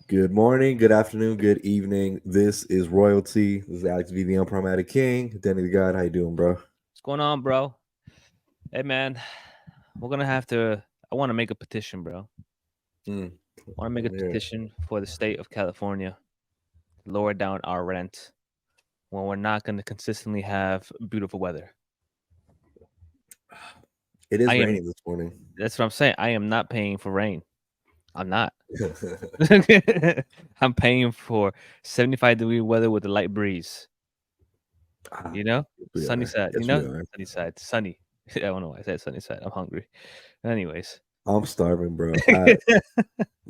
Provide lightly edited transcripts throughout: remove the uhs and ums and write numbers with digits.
Good morning, good afternoon, good evening. This is RoyalTea. This is Alex V, the Unproblematic King. Denny the God, how you doing, bro? What's going on, bro? Hey, man, we're gonna have to. I want to make a petition, bro. Mm, I want to make a I'm here. petition for the state of California to lower down our rent when we're not gonna consistently have beautiful weather. It is I am. raining this morning. That's what I'm saying. I am not paying for rain. I'm not. I'm paying for 75-degree weather with a light breeze. Ah, You know, we sunny are. side. Yes, we are. Sunny side. Sunny. I don't know why I said sunny side. I'm hungry. Anyways. I'm starving, bro.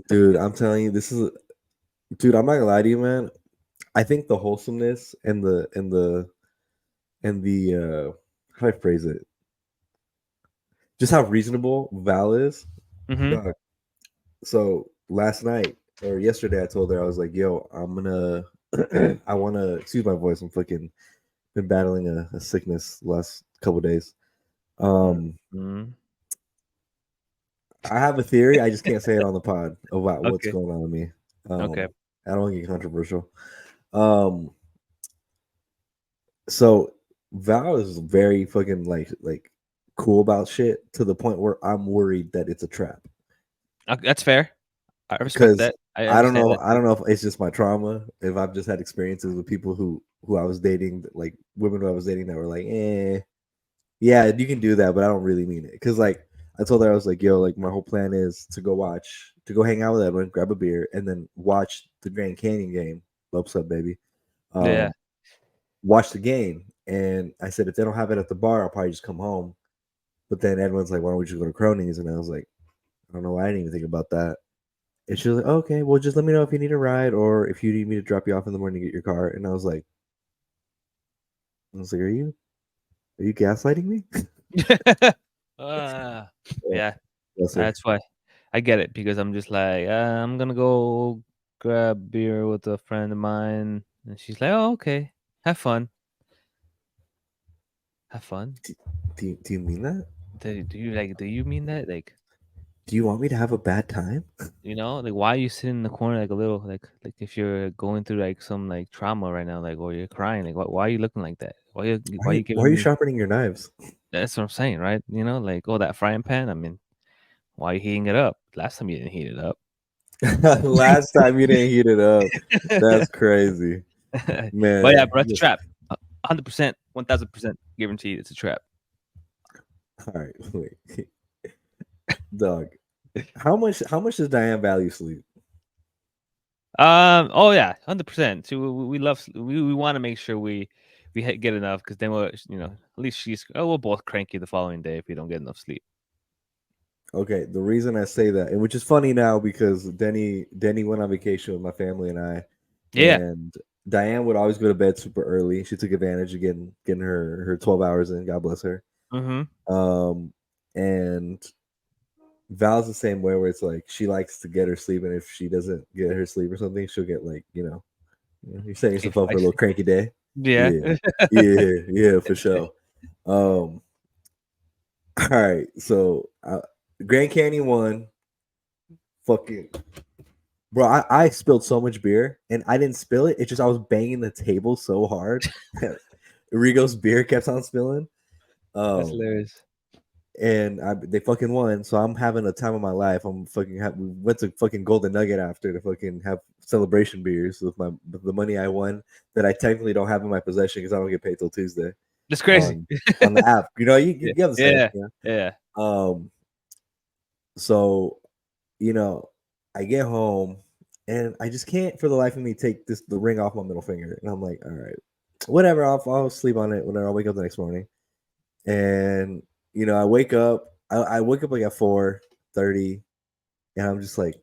Dude, I'm telling you, dude. I'm not gonna lie to you, man. I think the wholesomeness and the how do I phrase it? Just how reasonable Val is. Mm-hmm. Dog. So last night or yesterday, I told her I was like, "Yo, I'm gonna, I want to excuse my voice. I'm fucking been battling a sickness the last couple days. Um, Mm-hmm. I have a theory. I just can't say it on the pod about what's Okay. going on with me. Okay. I don't want to get controversial. Um, so Val is very fucking like cool about shit to the point where I'm worried that it's a trap That's fair. I respect because that. I understand that I too. don't know if it's just my trauma, if I've just had experiences with people who I was dating, like women who I was dating that were like, yeah, you can do that, but I don't really mean it. Because like I told her, I was like, yo, like my whole plan is to go hang out with Edwin, grab a beer, and then watch the Grand Canyon game. What's up, baby? Yeah. Um, watch the game. And I said, if they don't have it at the bar, I'll probably just come home. But then Edwin's like, why don't we just go to Cronies? And I was like, I don't know why I didn't even think about that. And she was like, okay, well, just let me know if you need a ride or if you need me to drop you off in the morning to get your car. And I was like, are you gaslighting me? Ah, Yeah, yeah, yes, sir. that's why I get it because I'm just like, I'm gonna go grab beer with a friend of mine, and she's like, oh, okay, have fun, have fun. Do you mean that? Do you mean that? Like, Do you want me to have a bad time? like why are you sitting in the corner like a little like if you're going through like some like trauma right now, like or you're crying, like why are you looking like that? Why Why are are you, you why are giving you me? sharpening your knives? That's what I'm saying, right? Like oh that frying pan. I mean, why are you heating it up? Last time you didn't heat it up. Last time you didn't heat it up. That's crazy. But yeah, Man, bro, it's a trap. 100%, 1000% guaranteed it's a trap. all right, wait. Dog. How much does Diane value sleep? Oh yeah, 100%. So we love we want to make sure we get enough because then we'll at least we're both cranky the following day if we don't get enough sleep. Okay, the reason I say that, and which is funny now because Denny went on vacation with my family and I, Yeah. and Diane would always go to bed super early. She took advantage of getting her 12 hours in. God bless her. Mm-hmm. Um, and Val's the same way where it's like she likes to get her sleep, and if she doesn't get her sleep or something, she'll get like you're setting Get yourself up for a little feisty. cranky day. Yeah. Yeah, yeah, for sure. Um, all right, so Grand Canyon won. Fucking bro, I spilled so much beer, and I didn't spill it. It's just I was banging the table so hard. Rigo's beer kept on spilling. That's Um, hilarious. and they fucking won. So I'm having a time of my life. We went to fucking Golden Nugget after to fucking have celebration beers with the money I won that I technically don't have in my possession because I don't get paid till Tuesday That's crazy. on on the app. You Yeah. you understand? Yeah. Yeah. Yeah. Um. So you know, I get home and I just can't for the life of me take the ring off my middle finger, and I'm like, all right, whatever. I'll sleep on it whenever I wake up the next morning. And I wake up. I wake up like at 4:30, and I'm just like,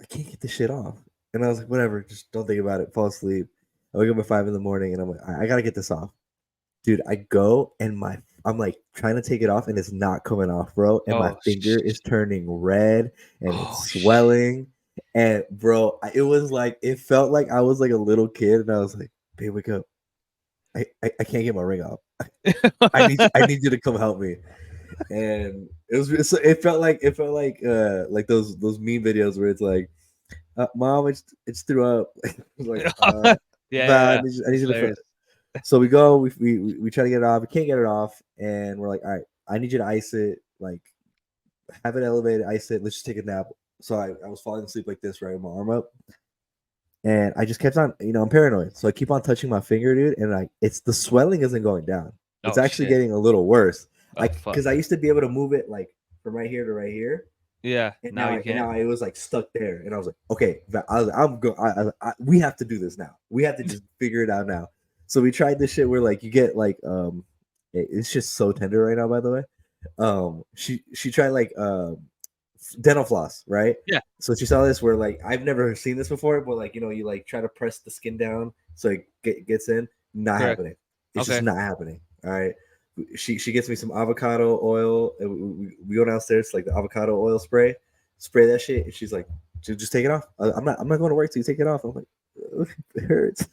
I can't get this shit off. And I was like, whatever, just don't think about it. Fall asleep. I wake up at 5 in the morning, and I'm like, I gotta get this off, dude. I go and I'm like trying to take it off, and it's not coming off, bro. And my Oh, finger is turning red, and it's oh, shit. swelling. And bro, it was like it felt like I was like a little kid, and I was like, babe, wake up. I can't get my ring off. I need you to come help me. And it felt like those meme videos where it's like, mom, it's threw up. It's like, Yeah, Val, yeah. I need It's you to. hilarious. So we go, we try to get it off. We can't get it off, and we're like, all right, I need you to ice it, like have it elevated, ice it. Let's just take a nap. So I was falling asleep like this, right, with my arm up, and I just kept on, I'm paranoid, so I keep on touching my finger, dude, and like it's the swelling isn't going down. It's Oh actually shit. getting a little worse. Oh fuck. Because I used to be able to move it like from right here to right here, Yeah. and Now you now can't. it was like stuck there, and I was like, okay, I'm go. We have to do this now. We have to just figure it out now. So we tried this shit where like you get like it's just so tender right now. By the way, she tried like dental floss, right? Yeah. So she saw this where like I've never seen this before, but like you like try to press the skin down so it gets in. Not Correct. happening. It's just Okay. not happening. All right. She gets me some avocado oil. And we go downstairs to, like the avocado oil spray that shit. And she's like, just take it off. I'm not going to work till you take it off. I'm like, it hurts.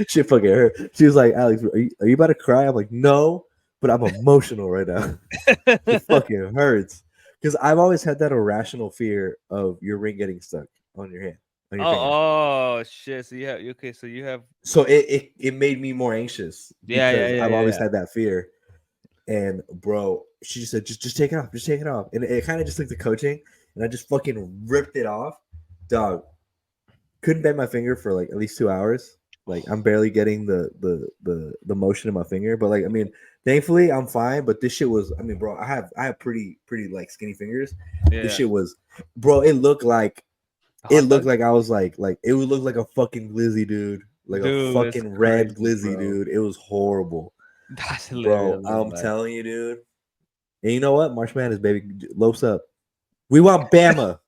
She fucking hurt. She was like, Alex, are you about to cry? I'm like, no, but I'm emotional right now. It fucking hurts because I've always had that irrational fear of your ring getting stuck on your hand, on your finger. Oh shit. So you have okay. So you have So it made me more anxious because I've always yeah. had that fear. And bro, she just said, just take it off, just take it off. And it kind of just took the coaching, and I just fucking ripped it off. Dog, couldn't bend my finger for like at least 2 hours. Like I'm barely getting the motion in my finger, but like I mean, thankfully I'm fine. But this shit was, I mean, bro, I have pretty like skinny fingers. This Yeah. shit was, bro. A It hot looked dog? like I was like it would look like a fucking glizzy, dude, like a Dude, it's fucking red crazy, glizzy, bro. dude. It was horrible, That's hilarious. bro. I love I'm that. telling you, dude. And you know what? March Madness, baby, lopes up. We want Bama.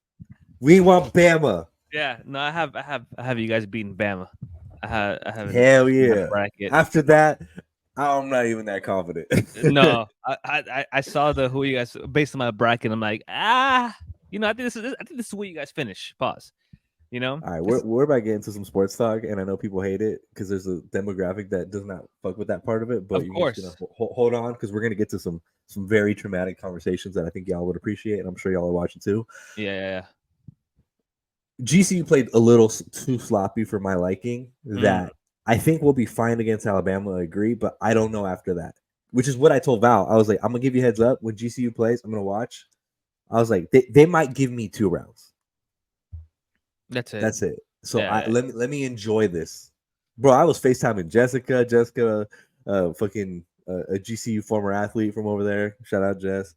We want Bama. Yeah, no, I have you guys beating Bama. I haven't Hell in that yeah. bracket. After that, I'm not even that confident. No, I saw the who you guys based on my bracket. I'm like, I think this is where you guys finish. Pause. You know, All right, 'Cause- we're about to get into some sports talk, and I know people hate it because there's a demographic that does not fuck with that part of it. But of you're just gonna course. hold on because we're gonna get to some very traumatic conversations that I think y'all would appreciate, and I'm sure y'all are watching too. Yeah. GCU played a little too sloppy for my liking. Mm. That I think we'll be fine against Alabama. I agree, but I don't know after that. Which is what I told Val. I was like, I'm gonna give you a heads up when GCU plays. I'm gonna watch. I was like, they might give me 2 rounds. That's it. That's it. So Yeah. let me enjoy this, bro. I was FaceTiming Jessica, fucking a GCU former athlete from over there. Shout out Jess.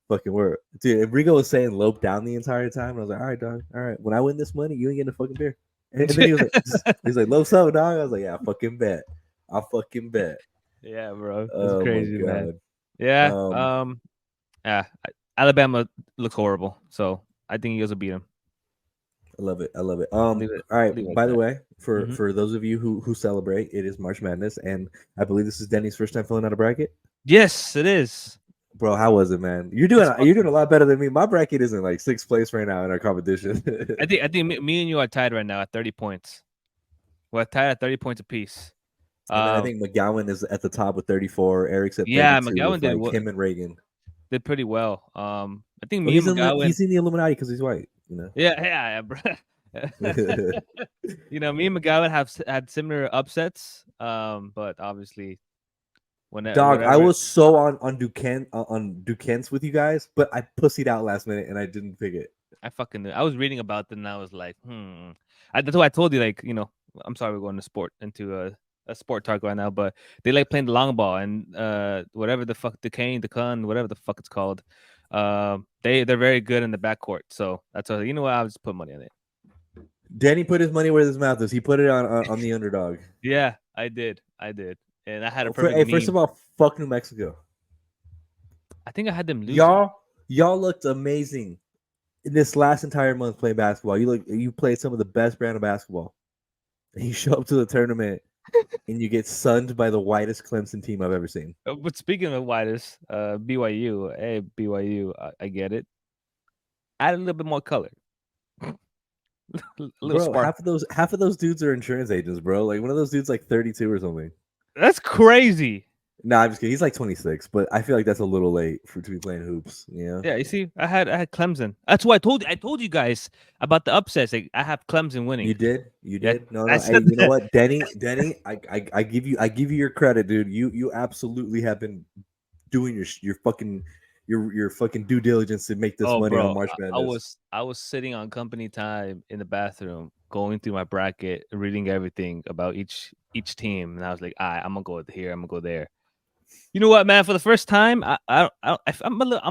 Fucking word, dude. And Rigo was saying lope down the entire time. And I was like, all right, dog. All right. When I win this money, you ain't getting a fucking beer. And then he was like, lope's up, dog. I was like, yeah, I fucking bet. I'll fucking bet. Yeah, bro. That's Oh my crazy, man. god. Yeah. Um, Alabama looks horrible, so I think you guys will beat them. I love it. I love it. Leave it. All right. Leave it like By the that. way, Mhm. for those of you who celebrate, it is March Madness, and I believe this is Denny's first time filling out a bracket. Yes, it is. Bro, how was it, man? It's You're doing fucking. a lot better than me. My bracket isn't like sixth place right now in our competition. I think me and you are tied right now at 30 points. We're tied at 30 points apiece. And then I think McGowan is at the top with 34. Eric's at Yeah, 32 McGowan with like him and Reagan. did pretty well. I think Well, me and McGowan. he's in the Illuminati because he's white. Yeah, bro. Me and McGowan have had similar upsets. But obviously, Dog, I whatever. was so on Duquesne's with you guys, but I pussied out last minute and I didn't pick it. I was reading about them and I was like, that's why I told you, like, I'm sorry we're going into a sport talk right now, but they like playing the long ball and whatever the fuck Decun, whatever the fuck it's called. They're very good in the backcourt. So that's all. You know what? I'll just put money on it. Denny put his money where his mouth is. He put it on the underdog. Yeah, I did, and I had a perfect meme. First of all, fuck New Mexico. I think I had them losing. Y'all looked amazing in this last entire month playing basketball. You played some of the best brand of basketball. And you show up to the tournament and you get sunned by the whitest Clemson team I've ever seen. But speaking of whitest, BYU, hey BYU, I get it. Add a little bit more color. A little Bro, spark. half of those dudes are insurance agents, bro. Like one of those dudes like 32 or something. That's crazy. No, I'm just kidding. He's like 26, but I feel like that's a little late for to be playing hoops. You know. Yeah, you see, I had Clemson. That's why I told you guys about the upsets. Like, I have Clemson winning. You did. You Yeah, did. No, I no. Hey, said you know that. what, Denny? I give you your credit, dude. You absolutely have been doing your fucking due diligence to make this Oh, money on bro, March I Madness. was I was sitting on company time in the bathroom, going through my bracket, reading everything about each team, and I was like, I'm gonna go here, I'm gonna go there. You know what, man? For the first time, I'm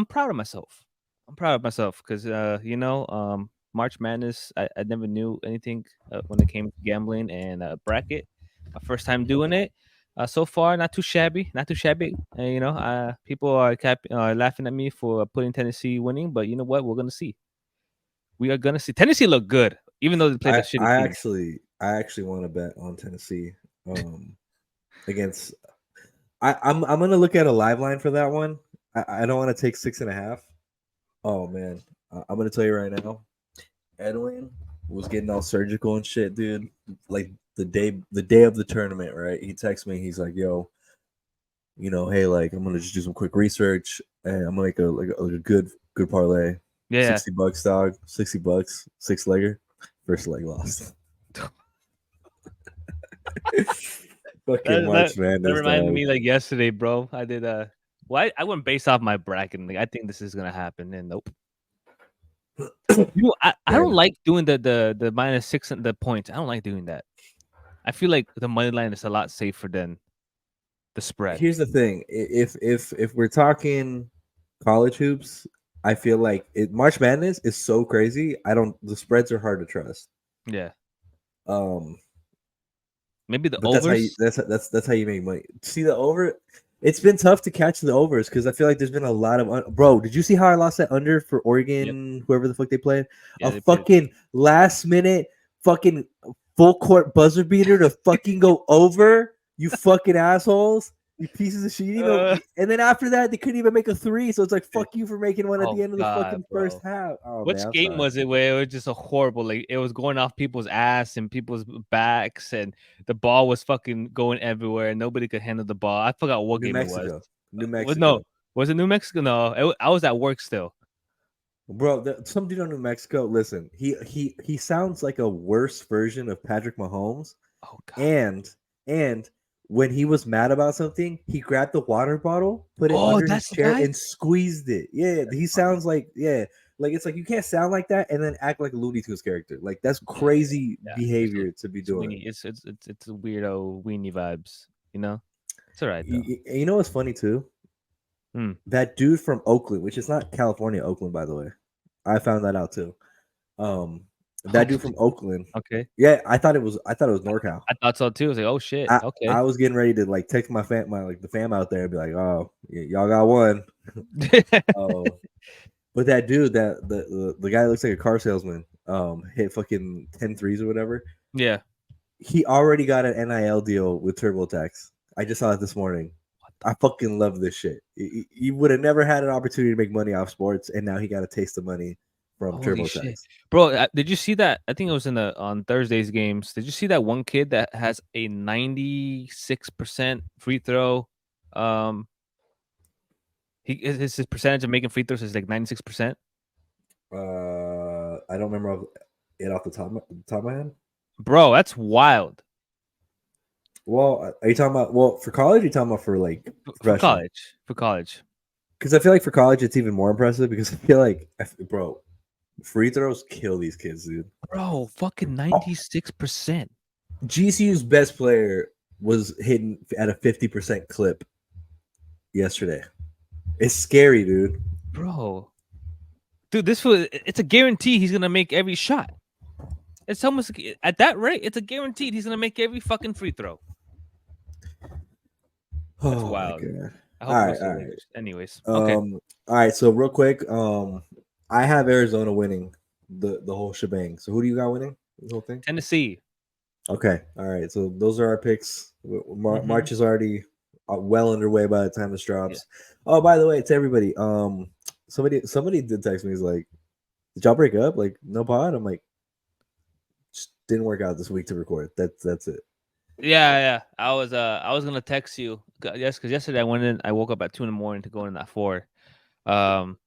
proud of myself. I'm proud of myself because March Madness. I never knew anything when it came to gambling and bracket. My first time doing it. So far, not too shabby, not too shabby. People are laughing at me for putting Tennessee winning, but you know what? We're gonna see. We are gonna see. Tennessee look good, even though they played a I shitty I team. actually I actually want to bet on Tennessee against. I'm gonna look at a live line for that one. I don't want to take 6.5. Oh man, I'm gonna tell you right now. Edwin was getting all surgical and shit, dude. Like the day of the tournament, right? He texts me. He's like, "Yo, hey, like I'm gonna just do some quick research and I'm gonna make a good parlay. Yeah. $60, dog. $60, 6-legger. First leg lost. Fucking That that March that Madness, reminded dog. me like yesterday, bro. I did I went based off my bracket. Like, I think this is gonna happen, and nope. I Yeah. don't like doing the -6 and the points. I don't like doing that. I feel like the money line is a lot safer than the spread. Here's the thing: if we're talking college hoops, I feel like March Madness is so crazy. I don't. The spreads are hard to trust. Yeah, Um, maybe the but overs. that's how you make money. See the over. It's been tough to catch the overs because I feel like there's been a lot of bro. Did you see how I lost that under for Yep. Oregon? Whoever the fuck they played, Yeah, a they played. fucking last minute fucking full court buzzer beater to fucking go over. You fucking assholes. You pieces of shit. Uh, And then after that, they couldn't even make a three. So it's like, fuck you for making one at oh the end of the God, fucking first bro. half. Oh man, Which I'm game sorry. was it where it was just a horrible, like, it was going off people's ass and people's backs, and the ball was fucking going everywhere and nobody could handle the ball. I forgot what New game it was. Mexico. New No, Mexico. was it New Mexico? No, I was at work still. Bro, some dude on New Mexico. Listen, he sounds like a worse version of Patrick Mahomes. Oh God. And when he was mad about something, he grabbed the water bottle, put it Oh, under his that's the chair, guy. and squeezed it. Yeah, That's he funny. sounds like it's like you can't sound like that and then act like a Looney Tunes character. Like that's Yeah, crazy yeah. behavior to be It's doing. weenie. It's a weirdo weenie vibes. You know, it's all right though. You know what's funny too? Hmm. That dude from Oakland, which is not California, Oakland, by the way. I found that out too. Um, Oh, that dude from Oakland. okay. Yeah, I thought it was NorCal. I thought so too. I was like, oh shit. I Okay. was getting ready to like text the fam out there and be like, oh, y'all got one. Oh, but that dude, the guy that looks like a car salesman, hit fucking 10 threes or whatever. Yeah. He already got an NIL deal with TurboTax. I just saw it this morning. I fucking love this shit. He would have never had an opportunity to make money off sports, and now he got a taste of money from Holy shit, TurboTax. bro! Did you see that? I think it was on Thursday's games. Did you see that one kid that has a 96% free throw? Um, his percentage of making free throws is like 96%. I don't remember it off the top of my head. Bro, that's wild. Well, are you talking about for college? Or are you talking about for like For professional? college. For college. Because I feel like for college it's even more impressive because I feel like bro, free throws kill these kids, dude. Bro, fucking 96%. GCU's best player was hitting at a 50% clip yesterday. It's scary, dude. Bro. Dude, it's a guarantee he's gonna make every shot. It's almost at that rate, it's a guaranteed he's gonna make every fucking free throw. That's Oh my wild. god. I All hope right, Russell all wins. right. Anyways. Okay. All right, so real quick, I have Arizona winning the whole shebang. So who do you got winning the whole thing? Tennessee. Okay. All right. So those are our picks. Mm-hmm. March is already well underway by the time this Yeah. drops. Oh, by the way, to everybody, somebody did text me. He's like, "Did y'all break up? Like, no pod?" I'm like, "Just didn't work out this week to record. That's it." Yeah. I was gonna text you. Yes, because yesterday I went in. I woke up at 2 in the morning to go in at 4. Um,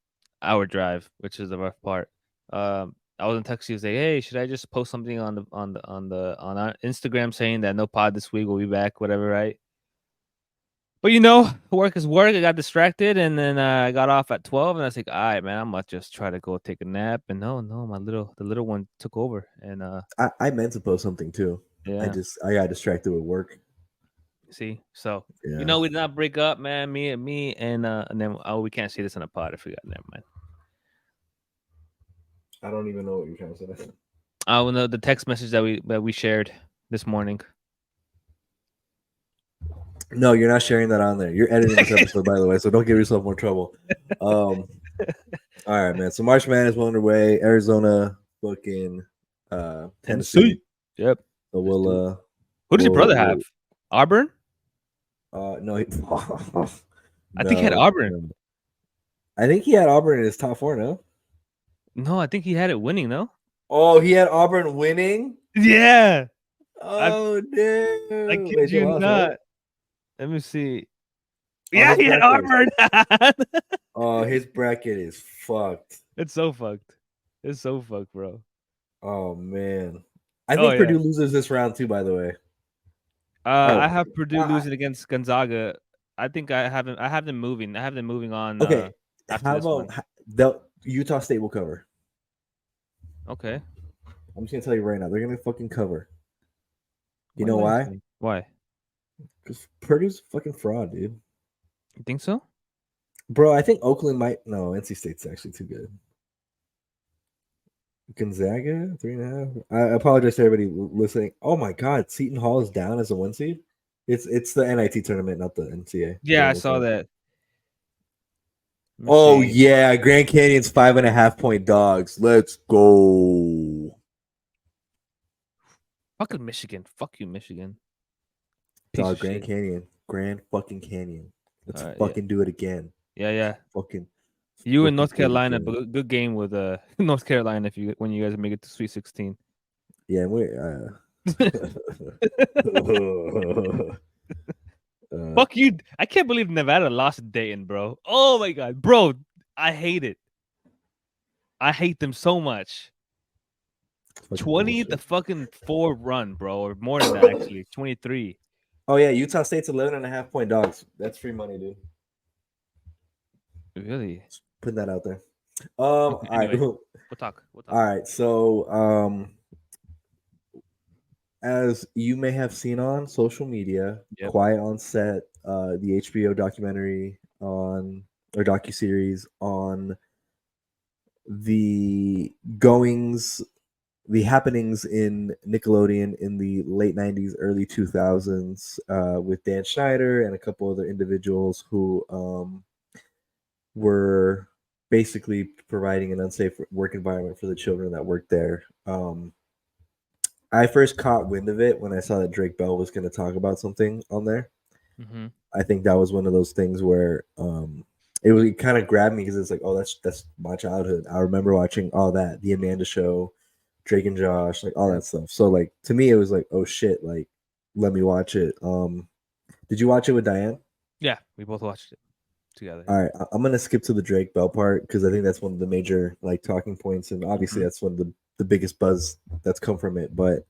hour drive, which is the rough part. I was gonna text you say, hey, should I just post something on our Instagram saying that no pod this week, we'll be back, whatever, right? But work is work. I got distracted, and then I got off at 12, and I was like, all right, man, I'm gonna just try to go take a nap. And no, the little one took over, and I meant to post something too. yeah. I got distracted with work. See, so Yeah. we did not break up, man. Me, and then we can't see this on a pod. I forgot. Never mind. I don't even know what you're trying to say. Oh no, the text message that we shared this morning. No, you're not sharing that on there. You're editing this episode, by the way, so don't give yourself more trouble. All right, man. So March Madness well underway. Arizona, fucking Tennessee. Yep. So Who does your brother have? Auburn? No, I think he had Auburn. no. I think he had Auburn in his top 4. No. No, I think he had it winning. No. Oh, he had Auburn winning. Yeah. Oh, dude. I kid you not. Right? Let me see. Oh, yeah, he had Auburn. Oh, his bracket is fucked. It's so fucked. It's so fucked, bro. Oh man, I think Purdue loses this round too. By the way, I have Purdue losing against Gonzaga. I think I have them moving. I have them moving on. Okay, after how this about one. Utah State will cover? Okay, I'm just gonna tell you right now, they're gonna fucking cover. You know why? Why? Because Purdue's a fucking fraud, dude. You think so? Bro, I think Oakland might. No, NC State's actually too good. Gonzaga 3.5. I apologize to everybody listening. Oh my god, Seton Hall is down as a 1 seed. It's the NIT tournament, not the NCAA. Yeah, I saw that. Oh yeah, Grand Canyon's 5.5 point dogs. Let's go. Fucking Michigan. Fuck you, Michigan. Dog, Grand Canyon. Grand fucking Canyon. Let's fucking do it again. Yeah. Fucking. You in North Carolina, but good game with North Carolina when you guys make it to Sweet 16. Yeah, we fuck you. I can't believe Nevada lost Dayton, bro. Oh my god, bro. I hate it. I hate them so much. 20 the fucking 4 run, bro, or more than that actually. 23. Oh yeah, Utah State's 11.5 point dogs. That's free money, dude. Really? Just putting that out there. All right. We'll talk. All right. So as you may have seen on social media, Quiet on Set, the HBO documentary on or docuseries on the happenings in Nickelodeon in the late 90s, early 2000s, with Dan Schneider and a couple other individuals who were basically providing an unsafe work environment for the children that worked there. I first caught wind of it when I saw that Drake Bell was going to talk about something on there. Mm-hmm. I think that was one of those things where it kind of grabbed me because it's like, oh, that's my childhood. I remember watching all that, The Amanda Show, Drake and Josh, like all that stuff. So like to me, it was like, oh shit, like let me watch it. Did you watch it with Diane? Yeah, we both watched it together. All right, I'm gonna skip to the Drake Bell part because I think that's one of the major like talking points, and obviously that's one of the biggest buzz that's come from it. But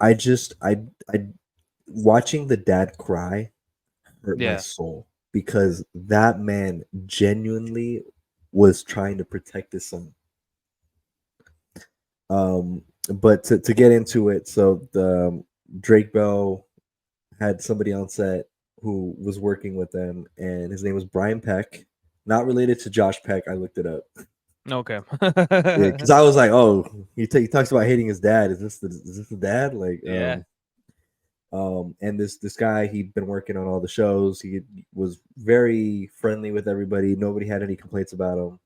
I watching the dad cry hurt my soul because that man genuinely was trying to protect his son. But to get into it, so the Drake Bell had somebody on set who was working with them, and his name was Brian Peck, not related to Josh Peck. I looked it up. Okay. Because I was like, oh, he talks about hating his dad. Is this the dad? Like, yeah. And this guy, he'd been working on all the shows. He was very friendly with everybody. Nobody had any complaints about him,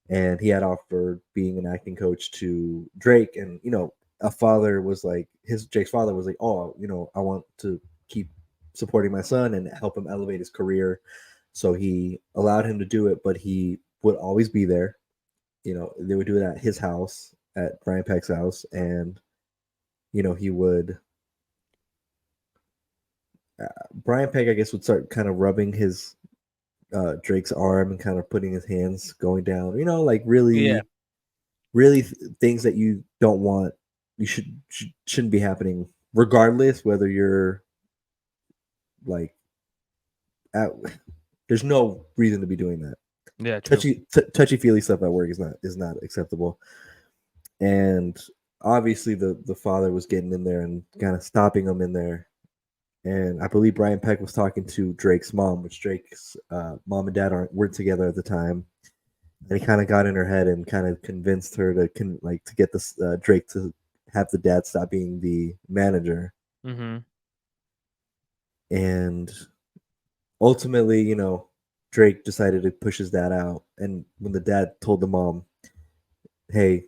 And he had offered being an acting coach to Drake, and Jake's father was like, oh, I want to keep supporting my son and help him elevate his career. So he allowed him to do it, but he would always be there. They would do it at his house, at Brian Peck's house, and he would Brian Peck, I guess, would start kind of rubbing his Drake's arm and kind of putting his hands going down. You know, like Yeah. really things that you don't want. You shouldn't be happening, regardless whether you're like at. There's no reason to be doing that. Yeah. True. Touchy feely stuff at work is not acceptable. And obviously, the father was getting in there and kind of stopping him in there. And I believe Brian Peck was talking to Drake's mom, which Drake's mom and dad weren't together at the time. And he kind of got in her head and kind of convinced her to get this Drake to have the dad stop being the manager. Mm-hmm. And ultimately, you know, Drake decided to push his dad out. And when the dad told the mom, "Hey,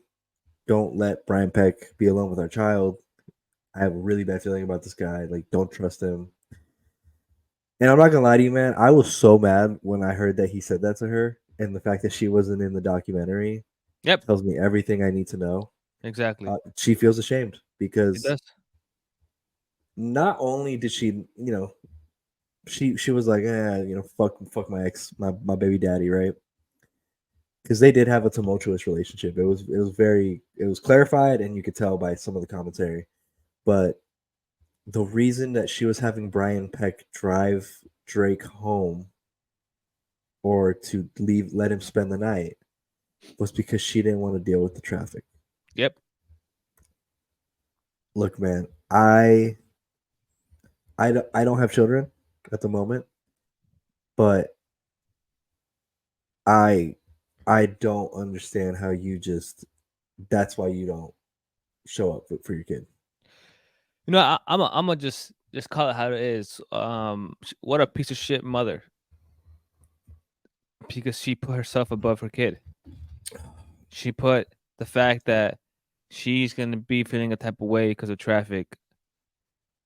don't let Brian Peck be alone with our child. I have a really bad feeling about this guy. Like, don't trust him." And I'm not gonna lie to you, man. I was so mad when I heard that he said that to her, and the fact that she wasn't in the documentary Yep. tells me everything I need to know. Exactly. She feels ashamed It because does. not only did she, you know, she was like, you know, fuck my ex, my baby daddy, right? Because they did have a tumultuous relationship. It was clarified, and you could tell by some of the commentary. But the reason that she was having Brian Peck drive Drake home or to let him spend the night was because she didn't want to deal with the traffic. Yep. Look, man, I don't have children at the moment, but I I don't understand how you just that's why you don't show up for your kid. You know, I'm gonna just call it how it is. What a piece of shit mother, because she put herself above her kid. She put the fact that she's gonna be feeling a type of way because of traffic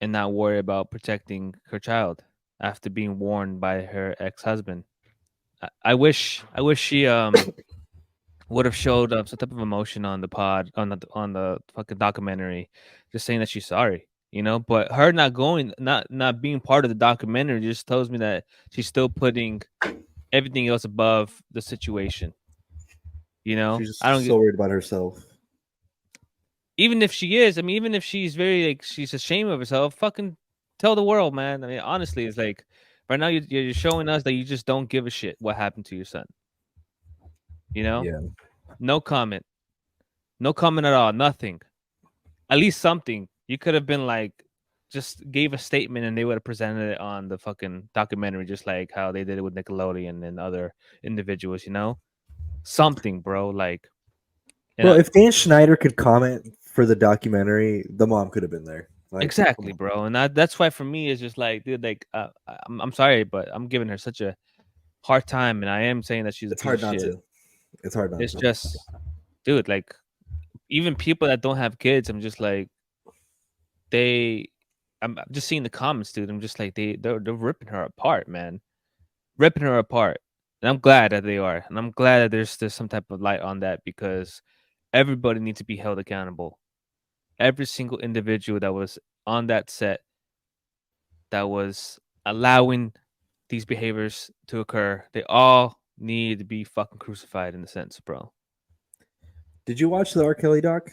and not worry about protecting her child after being warned by her ex-husband. I wish she would have showed some type of emotion on the pod on the fucking documentary, just saying that she's sorry, you know. But her not being part of the documentary just tells me that she's still putting everything else above the situation. You know, She's I don't just get. so worried about herself. Even if she is, I mean, even if she's very like she's ashamed of herself, fucking tell the world, man. I mean, honestly, it's like right now you're showing us that you just don't give a shit what happened to your son. You know, Yeah. no comment, no comment at all, nothing. At least something. You could have been like, just gave a statement and they would have presented it on the fucking documentary, just like how they did it with Nickelodeon and other individuals. You know, something, bro. Like, and Bro, if Dan Schneider could comment for the documentary, the mom could have been there. Like, come exactly, on. bro. And that's why for me it's just like, dude, like, I'm sorry, but I'm giving her such a hard time, and I am saying that she's a It's piece of hard not shit. to. It's hard not It's to. just, dude, like, even people that don't have kids, I'm just like, they, I'm just seeing the comments, dude. I'm just like, they're ripping her apart, man, ripping her apart. And I'm glad that they are, and I'm glad that there's some type of light on that because everybody needs to be held accountable. Every single individual that was on that set that was allowing these behaviors to occur, they all need to be fucking crucified in a sense, bro. Did you watch the R. Kelly doc?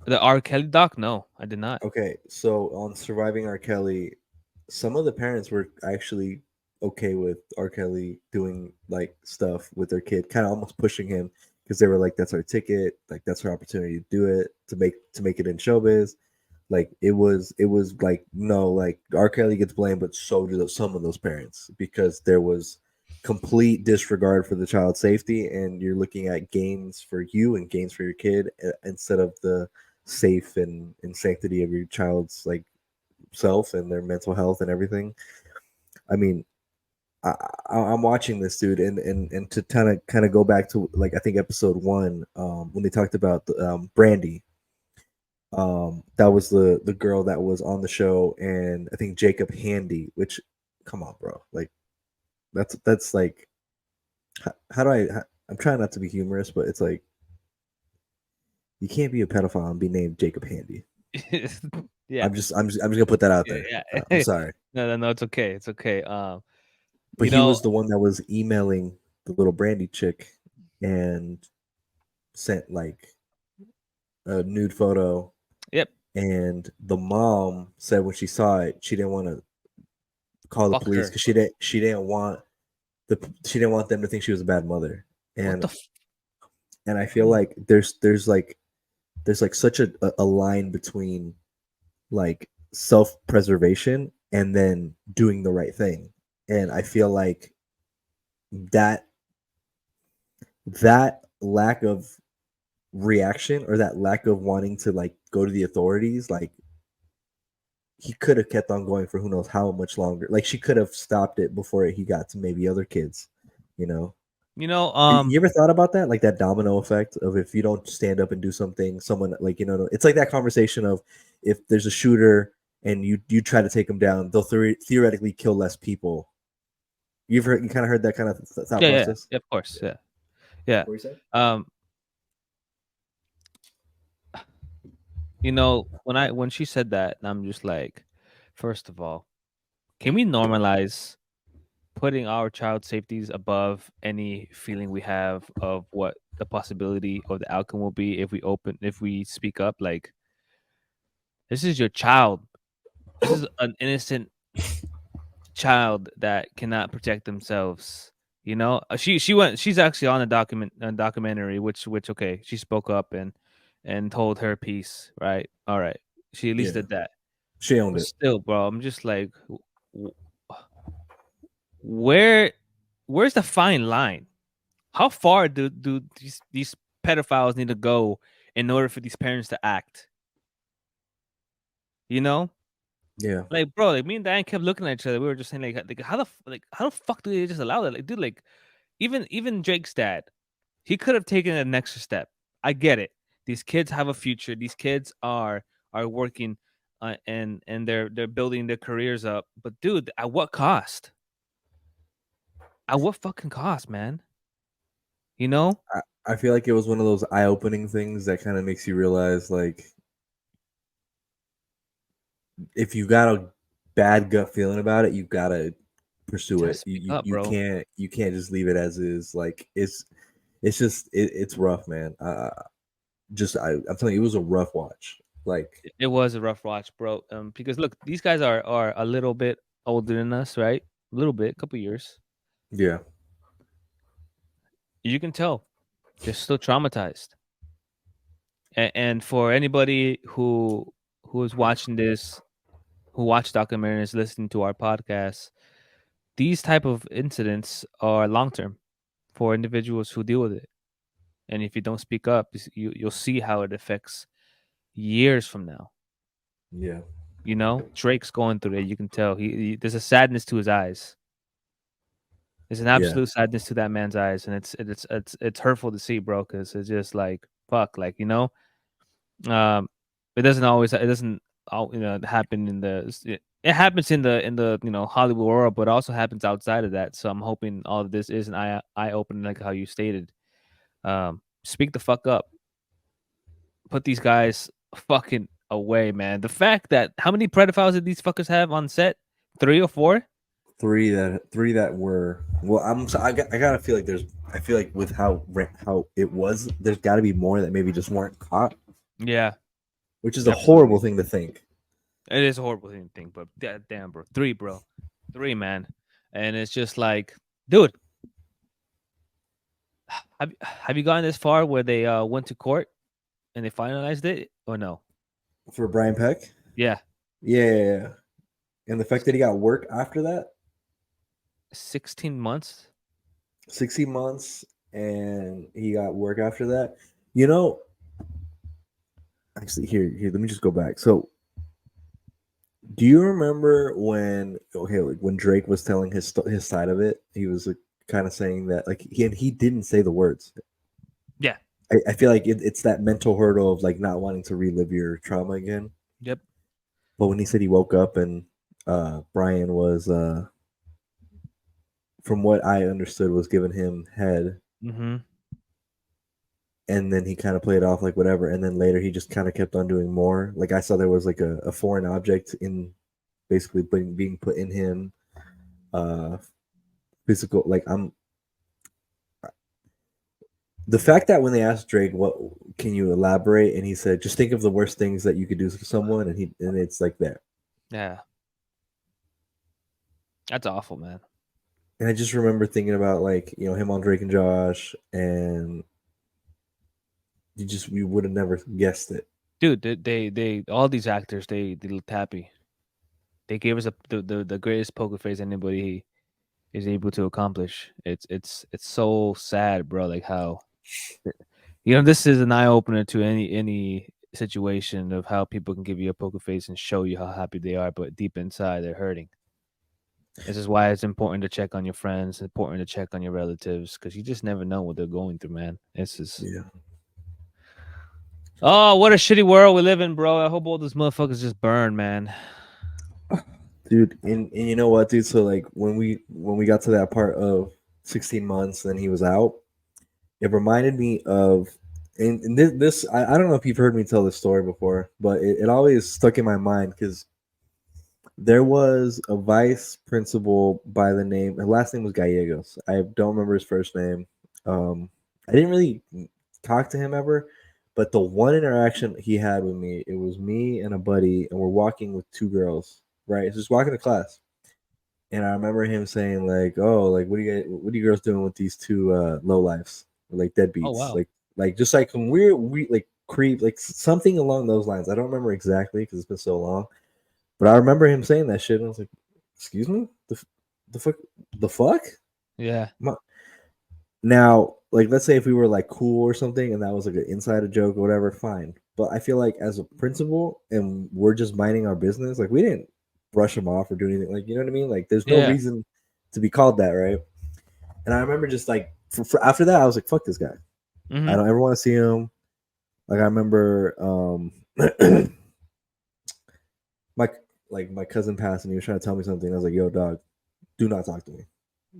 The R. Kelly doc? No, I did not. Okay, so on Surviving R. Kelly, some of the parents were actually okay with R. Kelly doing like stuff with their kid, kind of almost pushing him because they were like, "That's our ticket, like that's our opportunity to do it to make it in showbiz." Like it was like no, like R. Kelly gets blamed, but so do some of those parents because there was complete disregard for the child's safety, and you're looking at gains for you and gains for your kid instead of the safe and sanctity of your child's like self and their mental health and everything. I mean, I, I'm watching this dude, and to kind of go back to like I think episode one, when they talked about Brandy, that was the girl that was on the show, and I think Jacob Handy, which, come on, bro, like that's like how do I'm trying not to be humorous, but it's like you can't be a pedophile and be named Jacob Handy. Yeah, I'm just gonna put that out there. I'm yeah. sorry, No, it's okay. It's okay. but You he know, was the one that was emailing the little Brandy chick and sent like a nude photo. yep. And the mom said when she saw it, she didn't want to call the Fuck police her. because she didn't want them to think she was a bad mother. What And the? I feel like there's like such a line between like self-preservation and then doing the right thing. And I feel like that that lack of reaction or that lack of wanting to like go to the authorities, like he could have kept on going for who knows how much longer. Like she could have stopped it before he got to maybe other kids, you know. You know, You ever thought about that? Like that domino effect of if you don't stand up and do something, someone like it's like that conversation of if there's a shooter and you try to take them down, they'll theoretically kill less people. You kind of heard that kind of thought process. yeah, of course, yeah, yeah. What were you saying? Um, you know, when she said that, I'm just like, first of all, can we normalize putting our child safeties above any feeling we have of what the possibility or the outcome will be if we speak up? Like, this is your child. This is an innocent child that cannot protect themselves. You know, she's actually on a documentary, which okay, she spoke up and told her piece, right? All right, she at least Yeah, did that. she owned But it. still, bro, I'm just like, w- where where's the fine line? How far do these pedophiles need to go in order for these parents to act? You know, Yeah, like bro, like me and Diane kept looking at each other. We were just saying like how the fuck do they just allow that? Like, dude, like even Drake's dad, he could have taken an extra step. I get it. These kids have a future. These kids are working, and they're building their careers up. But dude, at what cost? At what fucking cost, man? You know? I feel like it was one of those eye-opening things that kind of makes you realize like if you got a bad gut feeling about it, you gotta pursue Gotta it. speak up, You bro. can't just leave it as is. Like it's just it's rough, man. I'm telling you, it was a rough watch. Like It was a rough watch, bro. Because look, these guys are a little bit older than us, right? A little bit, couple years. yeah, You can tell they're still traumatized. And for anybody who is watching this, who watch documentaries, listening to our podcast, these type of incidents are long term for individuals who deal with it. And if you don't speak up, you'll see how it affects years from now. yeah, You know, Drake's going through it. You can tell there's a sadness to his eyes. There's an yeah, absolute sadness to that man's eyes, and it's hurtful to see, bro. Because it's just like fuck, like um, it doesn't all happen in it happens in the Hollywood world, but also happens outside of that. So I'm hoping all of this is an eye opening, like how you stated. Speak the fuck up. Put these guys fucking away, man. The fact that how many pedophiles did these fuckers have on set? 3 or 4? three that were well. I gotta feel like I feel like with how it was, there's got to be more that maybe just weren't caught, Yeah, which is a horrible absolutely. thing to think. It is a horrible thing to think, but damn, bro. 3, bro. 3, man. And it's just like, dude, have you gotten this far where they went to court and they finalized it or no? For Brian Peck, Yeah. yeah, and the fact that he got work after that, 16 months? 60 months, and he got work after that. You know, actually, here, let me just go back. So, do you remember when like when Drake was telling his side of it? He was like, kind of saying that like he didn't say the words. Yeah. I feel like it's that mental hurdle of like not wanting to relive your trauma again. Yep. But when he said he woke up and Brian was, from what I understood, was giving him head, Mm-hmm. and then he kind of played off like whatever, and then later he just kind of kept on doing more. Like I saw there was like a foreign object in basically being put in him, uh, physical. Like I'm the fact that when they asked Drake, "What can you elaborate?" and he said, "Just think of the worst things that you could do to someone," and it's like that. Yeah, that's awful, man. And I just remember thinking about like him on Drake and Josh, and we would have never guessed it. Dude, they all these actors, they looked happy. They gave us the greatest poker face anybody is able to accomplish. It's so sad, bro. Like how this is an eye opener to any situation of how people can give you a poker face and show you how happy they are, but deep inside they're hurting. This is why it's important to check on your friends, important to check on your relatives, because you just never know what they're going through, man. It's just Yeah, oh, what a shitty world we live in, bro. I hope all those motherfuckers just burn, man. dude. And you know what, dude? So like when we got to that part of 16 months, then he was out. It reminded me of, and this I don't know if you've heard me tell this story before, but it always stuck in my mind because there was a vice principal by the name. His last name was Gallegos. I don't remember his first name. I didn't really talk to him ever, but the one interaction he had with me, it was me and a buddy, and we're walking with two girls, right? Just walking to class, and I remember him saying like, "Oh, like what are you girls doing with these two low lives, like Oh deadbeats, wow. like just like some weird like creep, like something along those lines." I don't remember exactly because it's been so long, but I remember him saying that shit, and I was like, "Excuse me, the fuck, the fuck." Yeah. My, now, like, let's say if we were like cool or something, and that was like an insider joke or whatever, fine. But I feel like as a principal, and we're just minding our business, like we didn't brush him off or do anything. Like, you know what I mean? Like, there's no Yeah. reason to be called that, right? And I remember just like after that, I was like, "Fuck this guy. I Mm-hmm. don't ever want to see him." Like, I remember, my my cousin passed, and he was trying to tell me something. I was like, "Yo, dog, do not talk to me.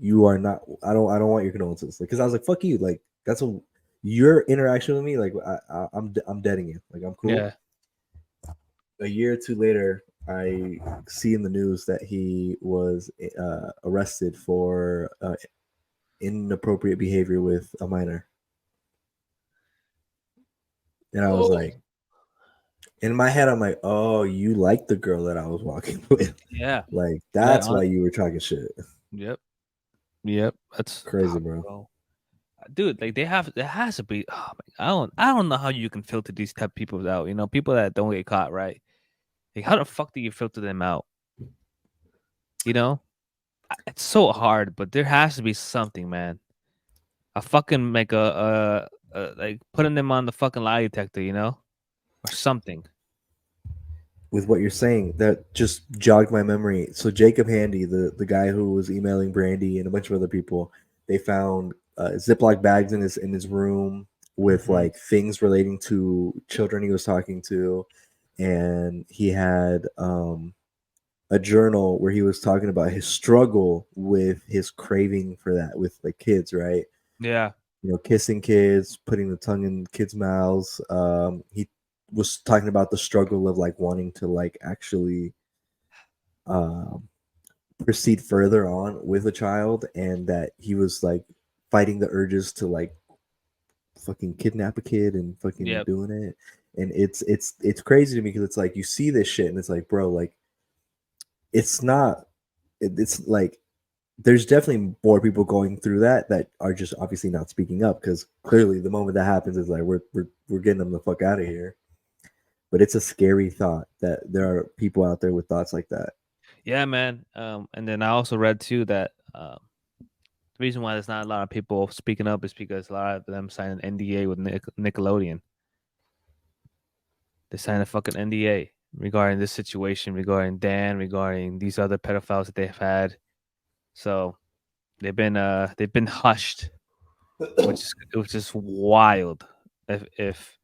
You are not. I don't want your condolences." Because I was like, "Fuck you." Like that's a your interaction with me. Like I'm deading you. Like I'm cool. Yeah. A year or two later, I see in the news that he was arrested for inappropriate behavior with a minor, and I was Oh. like, in my head, I'm like, "Oh, you like the girl that I was walking with? Yeah. Like Yeah. that's why you were talking shit." Yep. Yep. That's Crazy, bro. bro. Dude, like there has to be I don't know how you can filter these type of people out, people that don't get caught, right? Like how the fuck do you filter them out? You know? It's so hard, but there has to be something, man. I fucking make like putting them on the fucking lie detector, or something. With what you're saying, that just jogged my memory. So Jacob Handy, the guy who was emailing Brandy and a bunch of other people, they found Ziploc bags in his room with Hmm. like things relating to children he was talking to, and he had a journal where he was talking about his struggle with his craving for that with like kids, right? Yeah. Kissing kids, putting the tongue in kids' mouths. He was talking about the struggle of like wanting to like actually um, proceed further on with a child, and that he was like fighting the urges to like fucking kidnap a kid and fucking Yep. doing it. And it's crazy to me because it's like you see this shit and it's like, bro, like it's not. It's like there's definitely more people going through that are just obviously not speaking up because clearly the moment that happens is like we're getting them the fuck out of here. But it's a scary thought that there are people out there with thoughts like that. Yeah, man. And then I also read too that the reason why there's not a lot of people speaking up is because a lot of them signed an NDA with Nickelodeon. They signed a fucking NDA regarding this situation, regarding Dan, regarding these other pedophiles that they've had. So they've been hushed, which is wild. If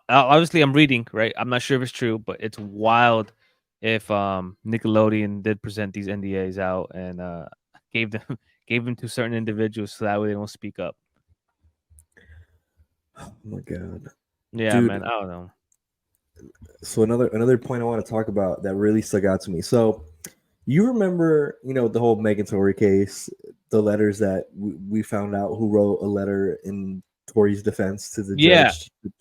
obviously I'm reading, right, I'm not sure if it's true, but it's wild if Nickelodeon did present these NDAs out and gave them gave them to certain individuals so that way they don't speak up. Oh my god, Yeah, man. dude. I don't know. So another point I want to talk about that really stuck out to me. So you remember, the whole Megan Tory case, the letters that we found out who wrote a letter in Tory's defense to the Yeah.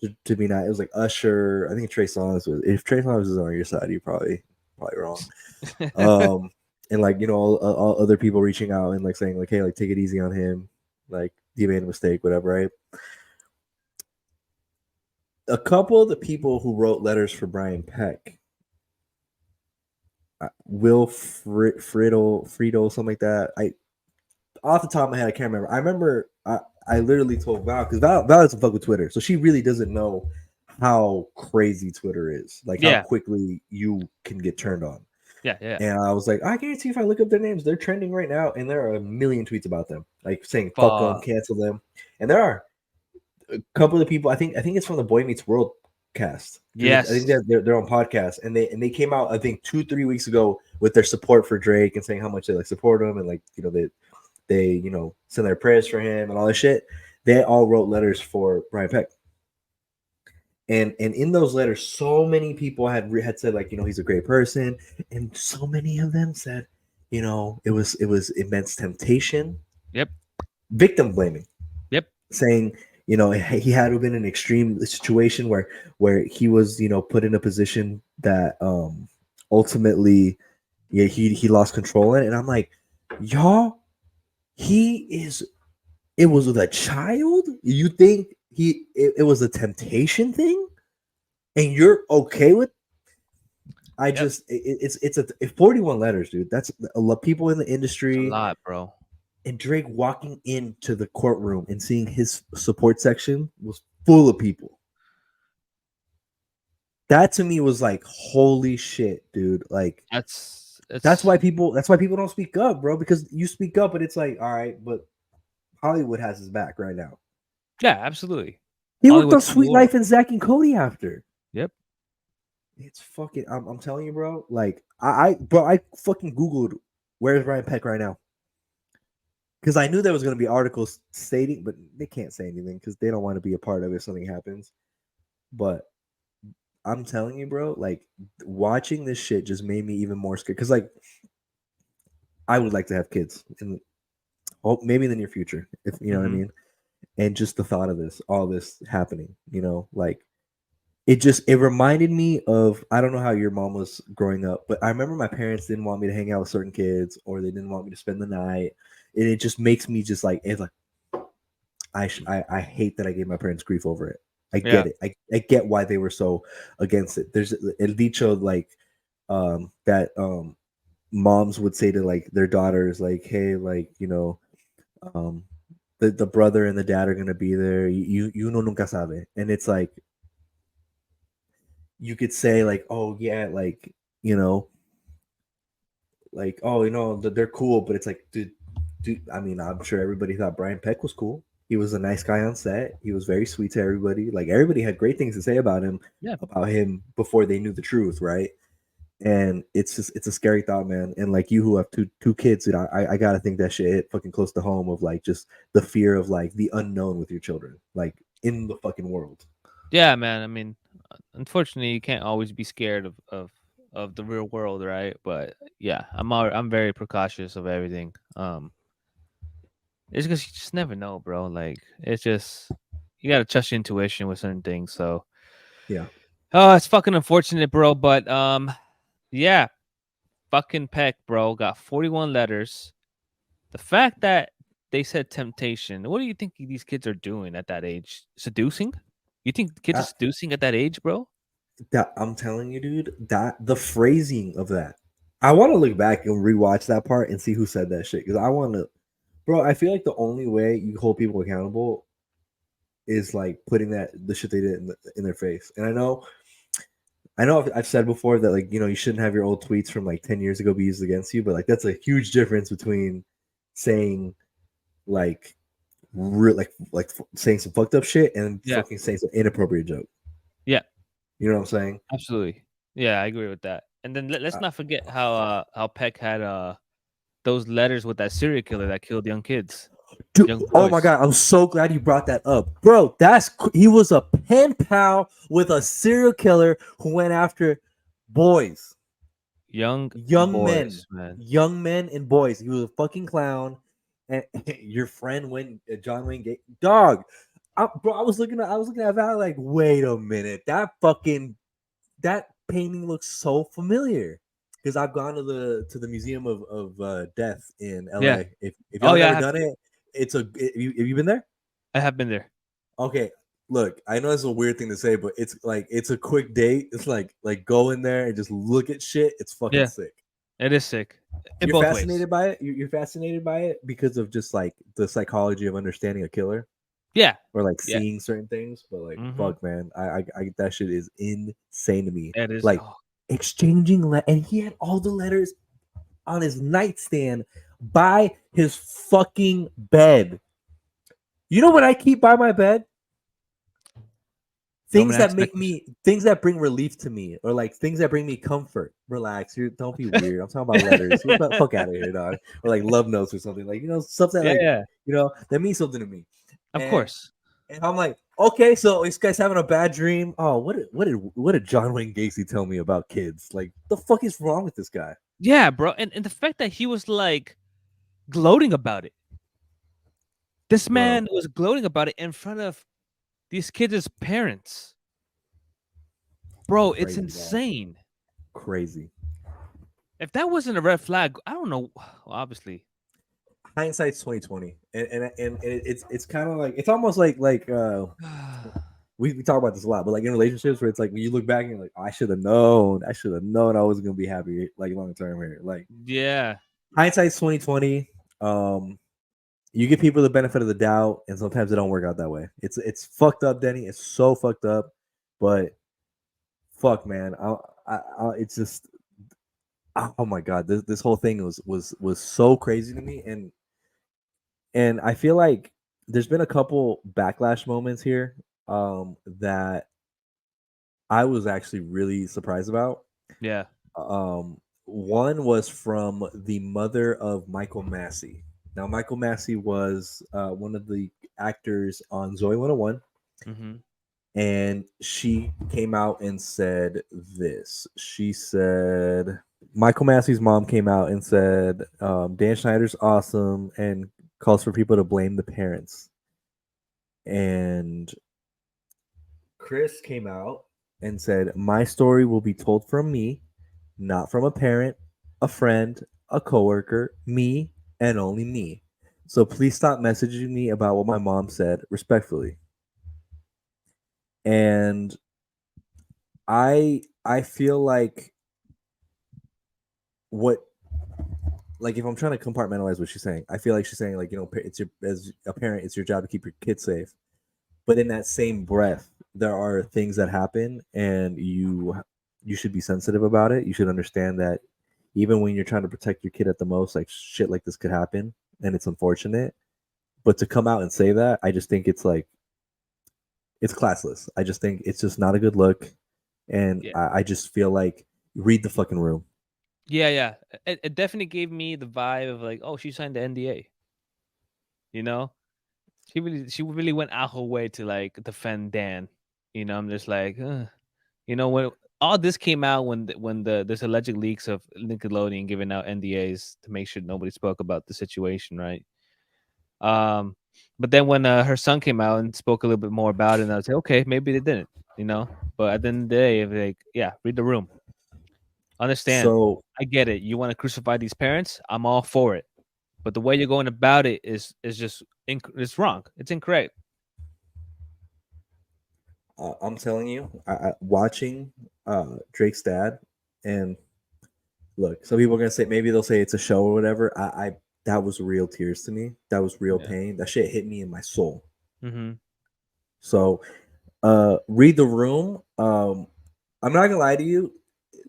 judge to be not. It was like Usher. I think Trey Songz was. If Trey Songz was on your side, you're probably wrong. Um, and like all other people reaching out and like saying like, hey, like take it easy on him, like he made a mistake, whatever, right? A couple of the people who wrote letters for Brian Peck, Will Friedel, something like that. I off the top of my head, I can't remember. I remember I literally told Val because Val doesn't fuck with Twitter, so she really doesn't know how crazy Twitter is, like how Yeah. quickly you can get turned on. Yeah. Yeah. And I was like, I guarantee if I look up their names, they're trending right now, and there are a million tweets about them, like saying "fuck them," Fuck. cancel them, and there are a couple of people. I think it's from the Boy Meets World cast. I think Yes. they're on podcast, and they came out I think 2-3 weeks ago with their support for Drake and saying how much they like support him and like they send their prayers for him and all this shit. They all wrote letters for Brian Peck, and in those letters, so many people had said like he's a great person, and so many of them said it was immense temptation, Yep. victim blaming, Yep. saying he had to have been in an extreme situation where he was put in a position that ultimately he lost control in it. And I'm like, y'all, he is it was with a child. You think it was a temptation thing and you're okay with I Yep. just it's 41 letters, dude. That's a lot of people in the It's a industry. lot, bro. And Drake walking into the courtroom and seeing his support section was full of people. That to me was like, holy shit, dude. Like That's that's it's why people don't speak up, bro. Because you speak up, and it's like, all right, but Hollywood has his back right now. yeah, absolutely. He worked Hollywood on to the Sweet world. Life and Zach and Cody after. Yep. It's fucking. I'm telling you, bro. Like I fucking googled where's Ryan Peck right now because I knew there was gonna be articles stating, but they can't say anything because they don't want to be a part of it if something happens. But I'm telling you, bro, like watching this shit just made me even more scared. Cause like I would like to have kids in maybe in the near future, if you know what I Mm-hmm. mean. And just the thought of all this happening, like it reminded me of I don't know how your mom was growing up, but I remember my parents didn't want me to hang out with certain kids or they didn't want me to spend the night. And it just makes me just like it's like I hate that I gave my parents grief over it. I Yeah. get it. I get why they were so against it. There's el dicho like that moms would say to like their daughters like, hey, like um the brother and the dad are gonna be there. You no nunca sabe, and it's like you could say like, oh yeah, like you know, like oh they're cool, but it's like dude. I mean, I'm sure everybody thought Brian Peck was cool. He was a nice guy on set. He was very sweet to everybody. Like everybody had great things to say Yeah. about him before they knew the truth, right? And it's a scary thought, man. And like you who have two kids, dude, I gotta think that shit hit fucking close to home of like just the fear of like the unknown with your children, like in the fucking world. Yeah, man. I mean, unfortunately, you can't always be scared of the real world, right? But yeah, I'm very precautious of everything. It's because you just never know, bro. Like it's just you gotta trust your intuition with certain things. So, Yeah. oh, it's fucking unfortunate, bro. But yeah, fucking Peck, bro, got 41 letters. The fact that they said temptation. What do you think these kids are doing at that age? Seducing? You think kids are I, seducing at that age, bro? that I'm telling you, dude, that the phrasing of that. I want to look back and rewatch that part and see who said that shit because I want to, bro. I feel like the only way you hold people accountable is like putting that the shit they did in their face. And I know I've said before that like you shouldn't have your old tweets from like 10 years ago be used against you, but like that's a huge difference between saying like like saying some fucked up shit and Yeah. fucking saying some inappropriate joke. Yeah. You know what I'm saying? Absolutely. Yeah, I agree with that. And then let's not forget how Peck had those letters with that serial killer that killed young kids. Dude, Young oh my boys. god, I'm so glad you brought that up, bro. He was a pen pal with a serial killer who went after boys, Young young men, boys, man. young men and boys. He was a fucking clown, and your friend John Wayne Gacy, dog. Bro, I was looking at that like, wait a minute, that painting looks so familiar because I've gone to the Museum of Death in Yeah. LA. If Oh y'all yeah, never done it, have you been there? I have been there. Okay, look, I know it's a weird thing to say, but it's a quick date. It's like go in there and just look at shit. It's fucking Yeah, sick. it is sick in You're both ways. fascinated by it. You're fascinated by it because of just like the psychology of understanding a killer Yeah, or like yeah. seeing certain things. But like, Mm-hmm. fuck, man, I that shit is insane to me. It is. Like Oh, exchanging and he had all the letters on his nightstand by his fucking bed. You know what I keep by my bed? Roman necklace. Things that bring relief to me, or like things that bring me comfort. Relax, don't be weird. I'm talking about letters. Get the fuck out of here, dog. Or like love notes or something. Like, stuff that Yeah, like, yeah. that means something to me. Of And course. and I'm like, okay, so this guy's having a bad dream. Oh, what did John Wayne Gacy tell me about kids? Like, the fuck is wrong with this guy? Yeah, bro. And the fact that he was like gloating about it. This Bro, man was gloating about it in front of these kids' parents. Bro, it's crazy, dog. insane. Crazy. If that wasn't a red flag, I don't know. Well, obviously. Hindsight's 2020, and it's kind of like, it's almost like we talk about this a lot, but like in relationships where it's like when you look back and you're like, oh, I should have known I wasn't gonna be happy like long term here. Like, Yeah. hindsight's 2020. You give people the benefit of the doubt, and sometimes it don't work out that way. It's fucked up, Denny. It's so fucked up, but fuck, man. It's just, oh my god, this whole thing was so crazy to me, and I feel like there's been a couple backlash moments here that I was actually really surprised about. Yeah. One was from the mother of Michael Massey. Now, Michael Massey was one of the actors on Zoe 101, Mm-hmm. and she came out and said this. She said, Michael Massey's mom came out and said, Dan Schneider's awesome and calls for people to blame the parents. And Chris came out and said, my story will be told from me, not from a parent, a friend, a coworker, me, and only me. So please stop messaging me about what my mom said, respectfully. And I feel like what like if I'm trying to compartmentalize what she's saying, I feel like she's saying like, it's your as a parent, it's your job to keep your kids safe. But in that same breath, there are things that happen, and you should be sensitive about it. You should understand that even when you're trying to protect your kid at the most, like shit like this could happen, and it's unfortunate. But to come out and say that, I just think it's like it's classless. I just think it's just not a good look, and Yeah. I just feel like read the fucking room. Yeah, yeah. It definitely gave me the vibe of like, oh, she signed the NDA. You know? She really went out her way to like defend Dan. I'm just like, when all this came out when there's alleged leaks of Nickelodeon giving out NDAs to make sure nobody spoke about the situation, right? But then when her son came out and spoke a little bit more about it, and I was like, okay, maybe they didn't, But at the end of the day, like, yeah, read the room, understand. So I get it. You want to crucify these parents? I'm all for it. But the way you're going about it is just it's wrong. It's incorrect. I'm telling you, watching Drake's dad, and look, some people are gonna say maybe they'll say it's a show or whatever. I that was real tears to me. That was real Yeah. pain. That shit hit me in my soul. Mm-hmm. So, read the room. I'm not gonna lie to you.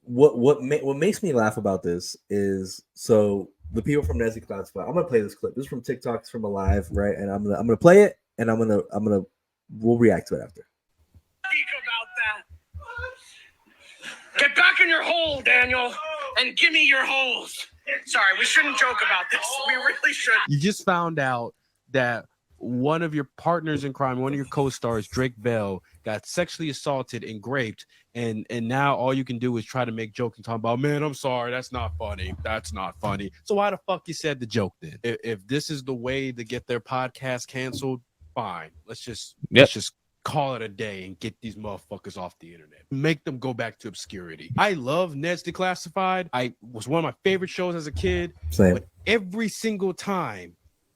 What makes me laugh about this is so the people from Neds Declassified. I'm gonna play this clip. This is from TikTok. It's from a live, right? And I'm gonna play it, and we'll react to it after. Speak about that. Get back in your hole, Daniel, and give me your holes. Sorry, we shouldn't joke about this. We really should. You just found out that one of your partners in crime, one of your co-stars, Drake Bell, got sexually assaulted and raped, and now all you can do is try to make jokes and talk about, man, I'm sorry, that's not funny. That's not funny. So why the fuck you said the joke then? If this is the way to get their podcast canceled, fine. Let's just call it a day and get these motherfuckers off the internet. Make them go back to obscurity. I love Neds Declassified. I was one of my favorite shows as a kid. Same. But every single time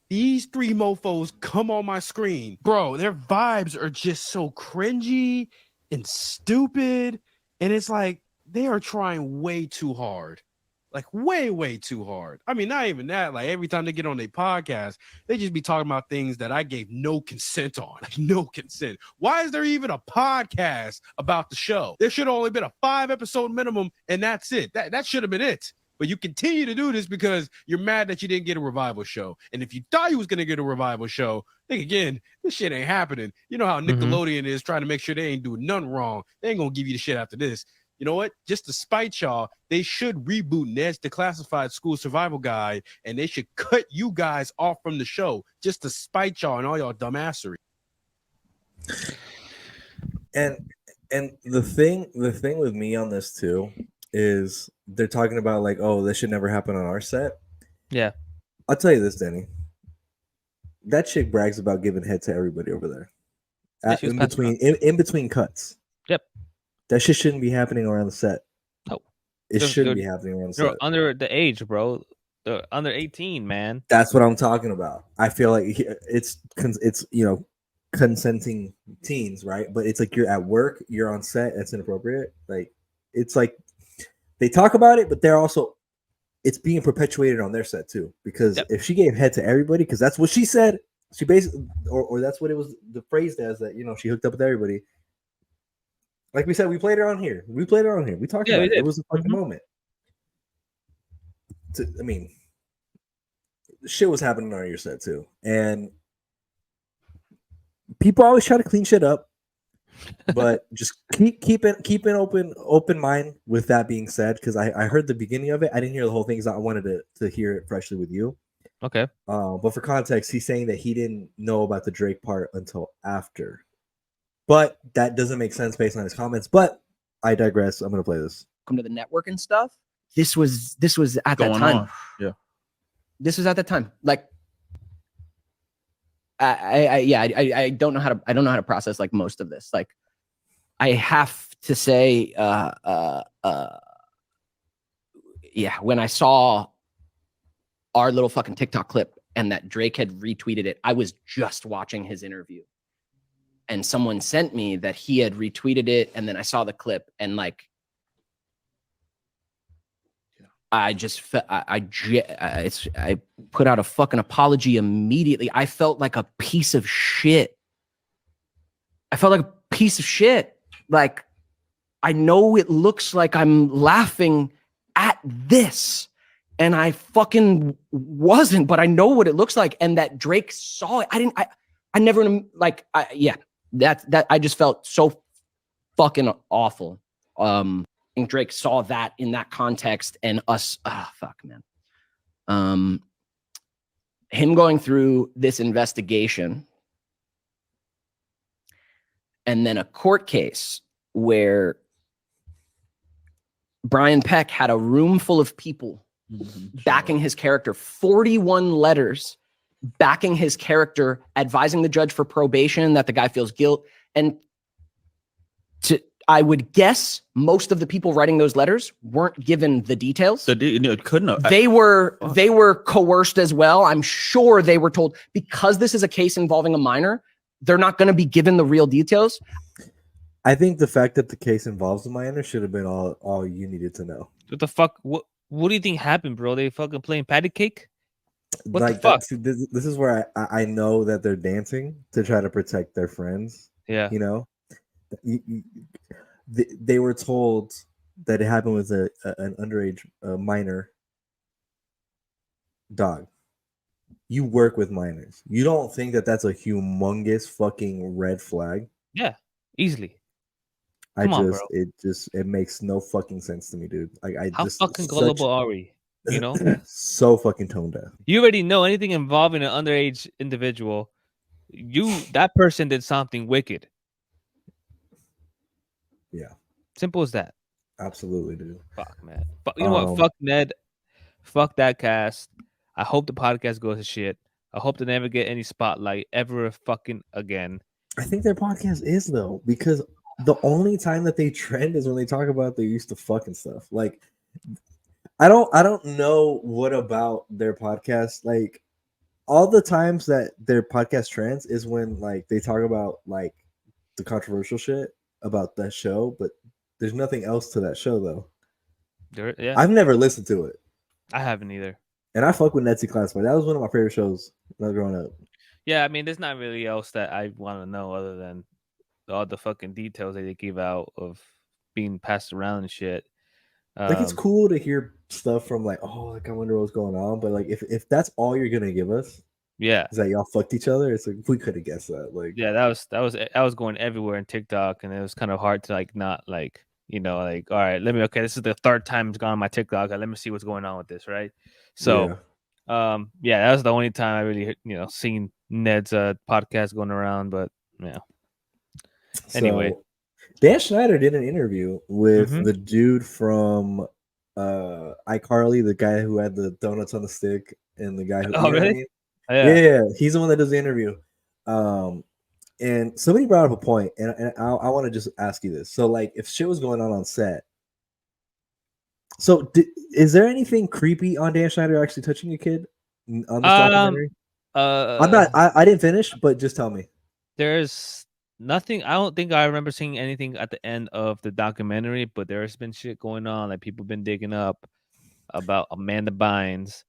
these three mofos come on my screen, bro, their vibes are just so cringy and stupid. And it's like they are trying way too hard. Like way too hard. I mean, not even that. Like every time they get on their podcast, they just be talking about things that I gave no consent on. Like no consent. Why is there even a podcast about the show? There should have only been a 5-episode minimum, and that's it. That should have been it. But you continue to do this because you're mad that you didn't get a revival show. And if you thought you was gonna get a revival show, think again, this shit ain't happening. You know how Nickelodeon is trying to make sure they ain't doing nothing wrong. They ain't gonna give you the shit after this. You know what? Just to spite y'all, they should reboot Ned's Declassified School Survival Guide, and they should cut you guys off from the show just to spite y'all and all y'all dumbassery. And the thing with me on this too is they're talking about like, oh, this should never happen on our set. Yeah. I'll tell you this, Denny. That chick brags about giving head to everybody over there. In between cuts. Yep. That shit shouldn't be happening around the set. No. It shouldn't be happening around the set. They're under the age, bro. They're under 18, man. That's what I'm talking about. I feel like it's consenting teens, right? But it's like you're at work, you're on set, it's inappropriate. Like it's like they talk about it, but they're also it's being perpetuated on their set too. Because if she gave head to everybody, because that's what she said, she basically or that's what it was the phrased as that she hooked up with everybody. Like we said, we played it on here. We talked about it. It was a fucking moment. I mean, shit was happening on your set too, and people always try to clean shit up, but just keep an open mind. With that being said, because I heard the beginning of it, I didn't hear the whole thing, so I wanted to hear it freshly with you. Okay. But for context, he's saying that he didn't know about the Drake part until after. But that doesn't make sense based on his comments. But I digress. I'm gonna play this. Come to the network and stuff. This was at that time. On. Yeah. This was at that time. Like, I don't know how to process like most of this. Like, I have to say, when I saw our little fucking TikTok clip and that Drake had retweeted it, I was just watching his interview. And someone sent me that he had retweeted it, and then I saw the clip, and like, I just I put out a fucking apology immediately. I felt like a piece of shit. Like, I know it looks like I'm laughing at this, and I fucking wasn't, but I know what it looks like, and that Drake saw it. I never like. That I just felt so fucking awful. And Drake saw that in that context, and us, man. Him going through this investigation, and then a court case where Brian Peck had a room full of people backing his character, 41 letters backing his character, advising the judge for probation that the guy feels guilt. And I would guess most of the people writing those letters weren't given the details. Couldn't have. They were coerced as well. I'm sure they were told, because this is a case involving a minor, they're not going to be given the real details. I think the fact that the case involves a minor should have been all you needed to know. What the fuck? What do you think happened, bro? They fucking playing patty cake? What like the fuck? This is where I know that they're dancing to try to protect their friends. Yeah. You know, they were told that it happened with an underage minor dog. You work with minors. You don't think that that's a humongous fucking red flag? Yeah, easily. It makes no fucking sense to me, dude. How fucking gullible are we? You know, So fucking tone deaf. you already know anything involving an underage individual. That person did something wicked. Yeah, Simple as that. absolutely, dude. Fuck, man. You know what? Fuck Ned. Fuck that cast. I hope the podcast goes to shit. I hope they never get any spotlight ever fucking again. I think their podcast is though, because the only time that they trend is when they talk about they used to fucking stuff. Like, I don't know what about their podcast. Like, all the times that their podcast trends is when like they talk about like the controversial shit about that show, but there's nothing else to that show though. Yeah, I've never listened to it, I haven't either. and I fuck with Neds Declassified. That was one of my favorite shows when I was growing up. Yeah, I mean, there's not really else that I want to know other than all the fucking details that they give out of being passed around and shit. Like, it's cool to hear stuff from like, oh, like I wonder what's going on, but like if that's all you're gonna give us, Yeah, is that y'all fucked each other, it's like we could have guessed that. Like, yeah, that was going everywhere in TikTok, and it was kind of hard to like not like like, all right, okay, this is the third time it's gone on my TikTok. Let me see what's going on with this, right? So, yeah, that was the only time I really seen Ned's podcast going around, but yeah. Anyway, so, Dan Schneider did an interview with Mhm. the dude from iCarly, the guy who had the donuts on the stick, and the guy who, Oh, you know what I really? mean? Yeah. Yeah, he's the one that does the interview. And somebody brought up a point, and I want to just ask you this. So, like, if shit was going on set, so is there anything creepy on Dan Schneider actually touching a kid on this documentary? I didn't finish, but just tell me. There's nothing. I don't think I remember seeing anything at the end of the documentary, but there's been shit going on. Like, people been digging up about Amanda Bynes,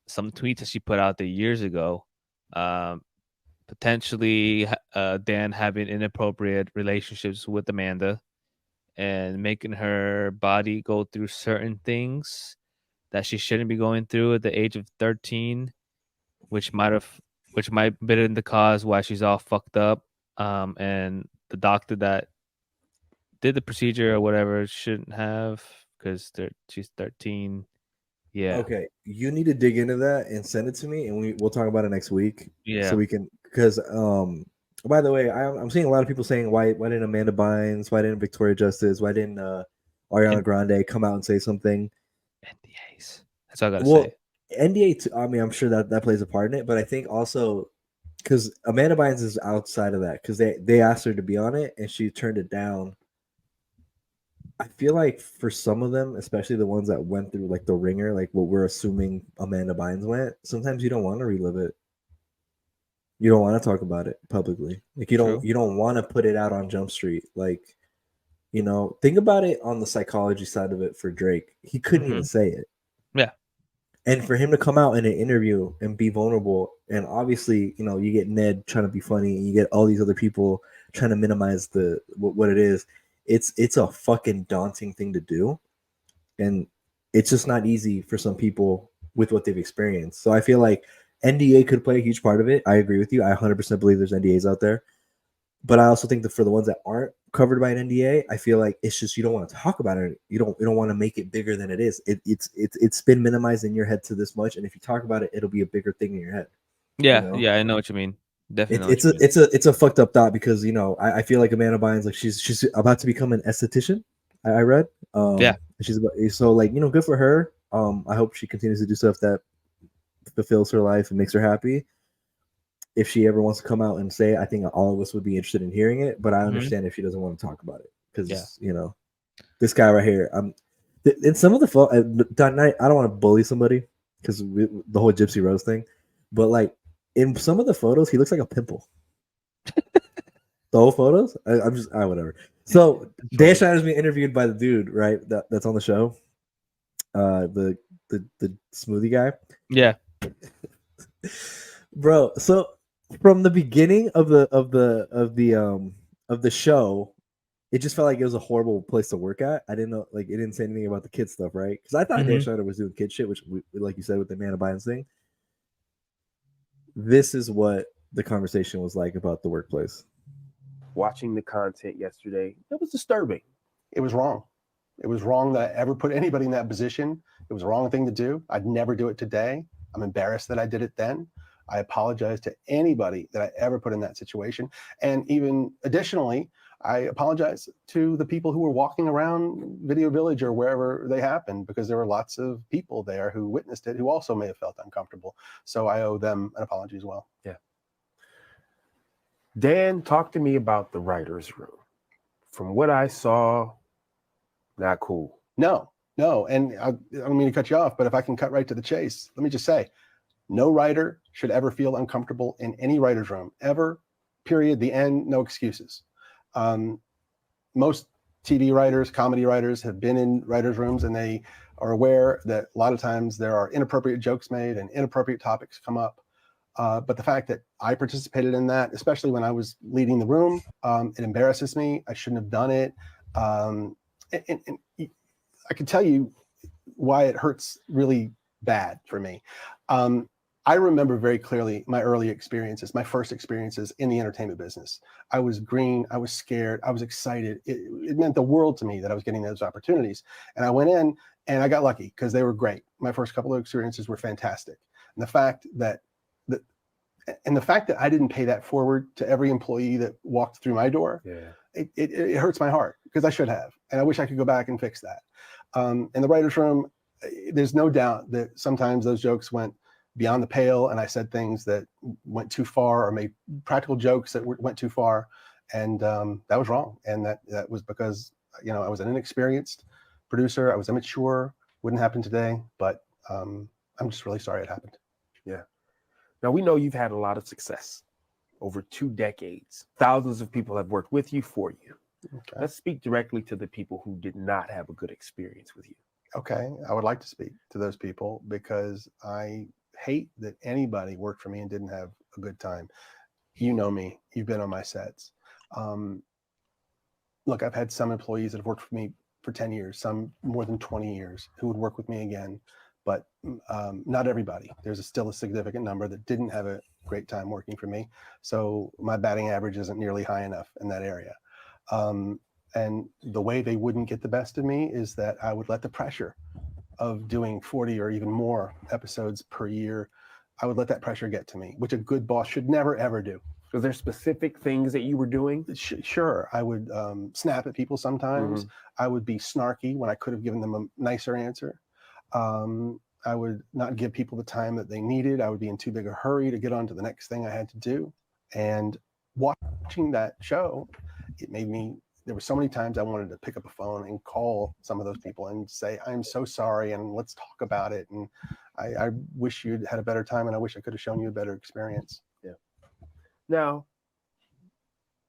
some tweets that she put out there years ago. Potentially Dan having inappropriate relationships with Amanda and making her body go through certain things that she shouldn't be going through at the age of 13, which might been the cause why she's all fucked up. And the doctor that did the procedure or whatever shouldn't have, because she's 13. Yeah. Okay, you need to dig into that and send it to me, and we'll talk about it next week. Yeah. So we can, because by the way, I'm seeing a lot of people saying why didn't Amanda Bynes, why didn't Victoria Justice, why didn't Ariana Grande come out and say something? NDAs. That's all I gotta say. NDA. I mean, I'm sure that plays a part in it, but I think also because Amanda Bynes is outside of that, because they asked her to be on it and she turned it down. I feel like for some of them, especially the ones that went through like the ringer, like what we're assuming Amanda Bynes went, sometimes you don't want to relive it. You don't want to talk about it publicly. Like, you don't want to put it out on Jump Street. Like, think about it on the psychology side of it for Drake. He couldn't even say it. Yeah. And for him to come out in an interview and be vulnerable, and obviously, you get Ned trying to be funny, and you get all these other people trying to minimize what it is. It's a fucking daunting thing to do, and it's just not easy for some people with what they've experienced. So I feel like NDA could play a huge part of it. I agree with you. I 100% believe there's NDAs out there, but I also think that for the ones that aren't covered by an NDA, I feel like it's just you don't want to talk about it. You don't want to make it bigger than it is. It's been minimized in your head to this much, and if you talk about it, it'll be a bigger thing in your head. Yeah, yeah, I know what you mean. Definitely, it's a fucked up thought, because I feel like Amanda Bynes, like she's about to become an esthetician. I read. Yeah. She's about, so like good for her. I hope she continues to do stuff that fulfills her life and makes her happy. If she ever wants to come out and say it, I think all of us would be interested in hearing it. But I understand if she doesn't want to talk about it, because this guy right here. In some of the I don't want to bully somebody because the whole Gypsy Rose thing, but like in some of the photos, he looks like a pimple. The whole photos, I'm just whatever. So Dan Schneider's being interviewed by the dude, right? That's on the show. The smoothie guy. Yeah. Bro, so from the beginning of the show, it just felt like it was a horrible place to work at. I didn't know, like, it didn't say anything about the kid stuff, right? Because I thought Dan Schneider was doing kid shit, which, like you said, with the Amanda Bynes thing. This is what the conversation was like about the workplace. Watching the content yesterday, it was disturbing. It was wrong. It was wrong that I ever put anybody in that position. It was the wrong thing to do. I'd never do it today. I'm embarrassed that I did it then. I apologize to anybody that I ever put in that situation. And even additionally, I apologize to the people who were walking around Video Village or wherever they happened, because there were lots of people there who witnessed it who also may have felt uncomfortable. So I owe them an apology as well. Yeah. Dan, talk to me about the writer's room. From what I saw, not cool. No. And I don't mean to cut you off, but if I can cut right to the chase, let me just say, no writer should ever feel uncomfortable in any writer's room, ever, period, the end, no excuses. Most TV writers, comedy writers have been in writers' rooms, and they are aware that a lot of times there are inappropriate jokes made and inappropriate topics come up. But the fact that I participated in that, especially when I was leading the room, it embarrasses me. I shouldn't have done it. And I can tell you why it hurts really bad for me. I remember very clearly my early experiences, my first experiences in the entertainment business. I was green, I was scared, I was excited. It meant the world to me that I was getting those opportunities. And I went in and I got lucky because they were great. My first couple of experiences were fantastic. And the fact that I didn't pay that forward to every employee that walked through my door, it hurts my heart, because I should have. And I wish I could go back and fix that. In the writer's room, there's no doubt that sometimes those jokes went beyond the pale, and I said things that went too far, or made practical jokes that went too far, and that was wrong. And that was because, you know, I was an inexperienced producer. I was immature. Wouldn't happen today, but I'm just really sorry it happened. Yeah. Now, we know you've had a lot of success over 2 decades. Thousands of people have worked with you, for you. Okay. Let's speak directly to the people who did not have a good experience with you. Okay. I would like to speak to those people, because I hate that anybody worked for me and didn't have a good time. You know me. You've been on my sets. Look, I've had some employees that have worked for me for 10 years, some more than 20 years, who would work with me again. But not everybody. There's still a significant number that didn't have a great time working for me. So my batting average isn't nearly high enough in that area. And the way they wouldn't get the best of me is that I would let the pressure of doing 40 or even more episodes per year, I would let that pressure get to me, which a good boss should never, ever do. Was there specific things that you were doing? Sure. I would snap at people sometimes. I would be snarky when I could have given them a nicer answer. I would not give people the time that they needed. I would be in too big a hurry to get on to the next thing I had to do. And watching that show, it made me, there were so many times I wanted to pick up a phone and call some of those people and say, I'm so sorry, and let's talk about it. And I wish you'd had a better time, and I wish I could have shown you a better experience. Yeah. Now,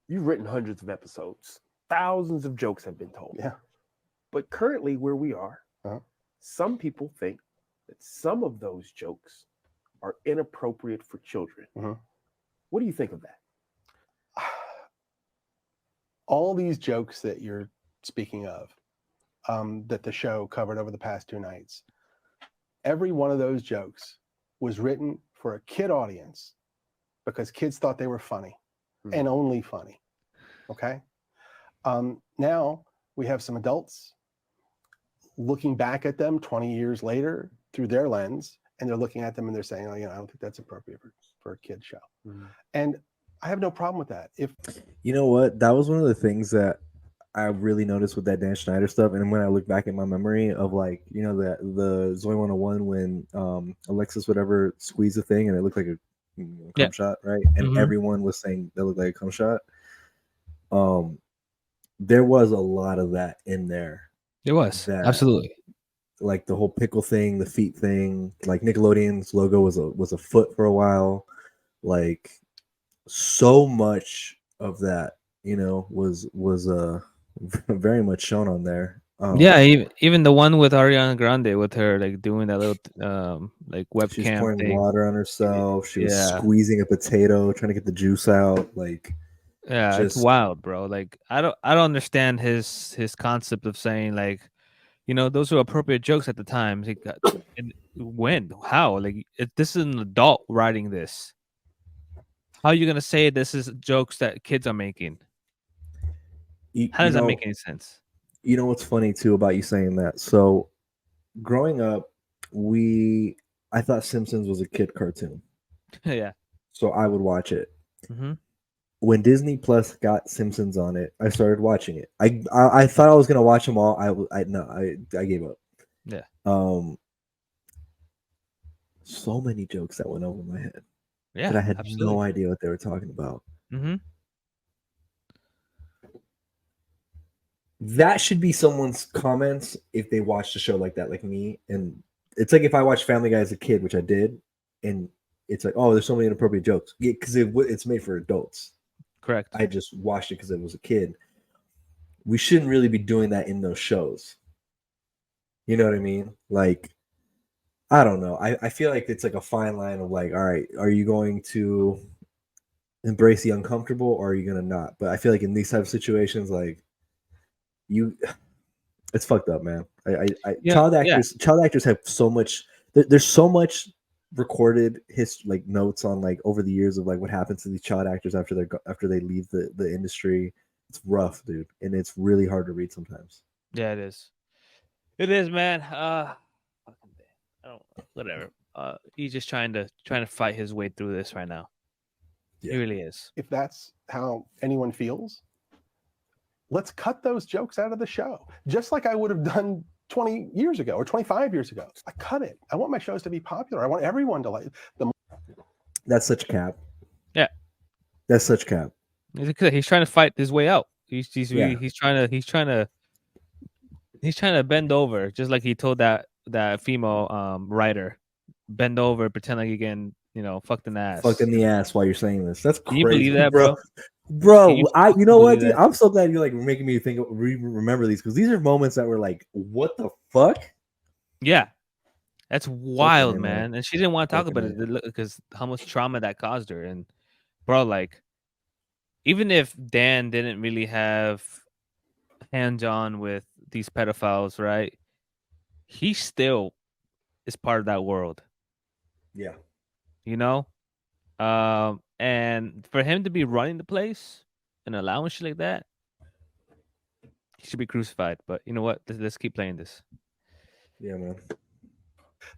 you've written hundreds of episodes. Thousands of jokes have been told. Yeah. But currently where we are, some people think that some of those jokes are inappropriate for children. What do you think of that? All these jokes that you're speaking of, that the show covered over the past 2 nights, every one of those jokes was written for a kid audience, because kids thought they were funny and only funny. Okay. Now we have some adults looking back at them 20 years later through their lens, and they're looking at them and they're saying, oh, you know, I don't think that's appropriate for a kid show. And I have no problem with that. If you know what, that was one of the things that I really noticed with that Dan Schneider stuff. And when I look back at my memory of, like, you know, the Zoe 101, when Alexis whatever squeezed the thing and it looked like a cum shot, right? And everyone was saying that looked like a cum shot. There was a lot of that in there. It was absolutely, like the whole pickle thing, the feet thing. Like Nickelodeon's logo was a foot for a while. Like, so much of that, you know, was very much shown on there. Yeah, even the one with Ariana Grande, with her like doing that little like webcam she was pouring thing. water on herself. She was squeezing a potato, trying to get the juice out. Like, it's wild, bro. Like, I don't understand his concept of saying, like, you know, those were appropriate jokes at the time. And when, how, like, this is an adult writing this. How are you gonna say this is jokes that kids are making? How does that make any sense? You know what's funny too about you saying that? So growing up, I thought Simpsons was a kid cartoon, Yeah. so I would watch it. Mm-hmm. When Disney Plus got Simpsons on it, I started watching it. I thought I was gonna watch them all. I gave up. Yeah. So many jokes that went over my head Yeah. that I had absolutely. no idea what they were talking about. Mm-hmm. That should be someone's comments if they watched a show like that, like me. And it's like if I watched Family Guy as a kid, which I did, and it's like, oh, there's so many inappropriate jokes because it's made for adults. Correct. I just watched it because I was a kid. We shouldn't really be doing that in those shows. You know what I mean? Like, I don't know. I feel like it's like a fine line of like, all right, are you going to embrace the uncomfortable or are you gonna not? But I feel like in these type of situations, like it's fucked up, man. Child actors have so much. There's so much recorded like notes on like over the years of like what happens to these child actors after they leave the industry. It's rough, dude, and it's really hard to read sometimes. Yeah, it is. It is, man. I don't. Whatever. He's just trying to fight his way through this right now. Yeah. He really is. If that's how anyone feels, let's cut those jokes out of the show. Just like I would have done 20 years ago or 25 years ago. I cut it. I want my shows to be popular. I want everyone to like them. That's such cap. Yeah. That's such cap. He's trying to fight his way out. He's Yeah. trying to bend over, just like he told that female writer, bend over, pretend like you're getting, fucked in the ass. Fucked in the ass while you're saying this. That's crazy. Can you believe that, bro? Bro, you know what, dude? that? I'm so glad you're like making me think, remember these because these are moments that were like, what the fuck? Yeah, that's wild, Fucking man. And she didn't want to talk about Fucking it because how much trauma that caused her. And bro, like, even if Dan didn't really have hands on with these pedophiles, right? He still is part of that world. Yeah. You know? And for him to be running the place and allowing shit like that, he should be crucified. But you know what? Let's keep playing this. Yeah, man.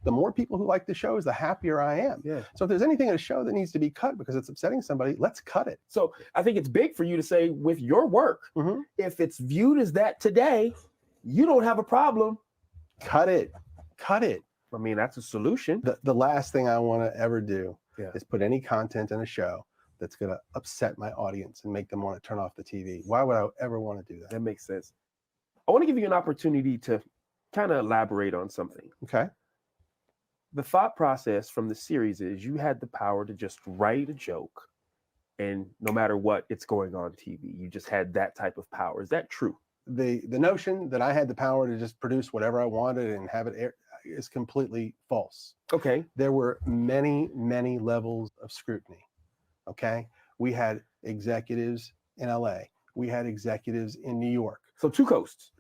The more people who like the shows, the happier I am. Yeah. So if there's anything in a show that needs to be cut because it's upsetting somebody, let's cut it. So I think it's big for you to say with your work, if it's viewed as that today, you don't have a problem. Cut it. Cut it. I mean, that's a solution. The last thing I want to ever do is put any content in a show that's going to upset my audience and make them want to turn off the TV. Why would I ever want to do that? That makes sense. I want to give you an opportunity to kind of elaborate on something. Okay. The thought process from the series is you had the power to just write a joke and no matter what, it's going on TV. You just had that type of power. Is that true? The notion that I had the power to just produce whatever I wanted and have it air is completely false. Okay. There were many, many levels of scrutiny. Okay. We had executives in LA. We had executives in New York. So two coasts.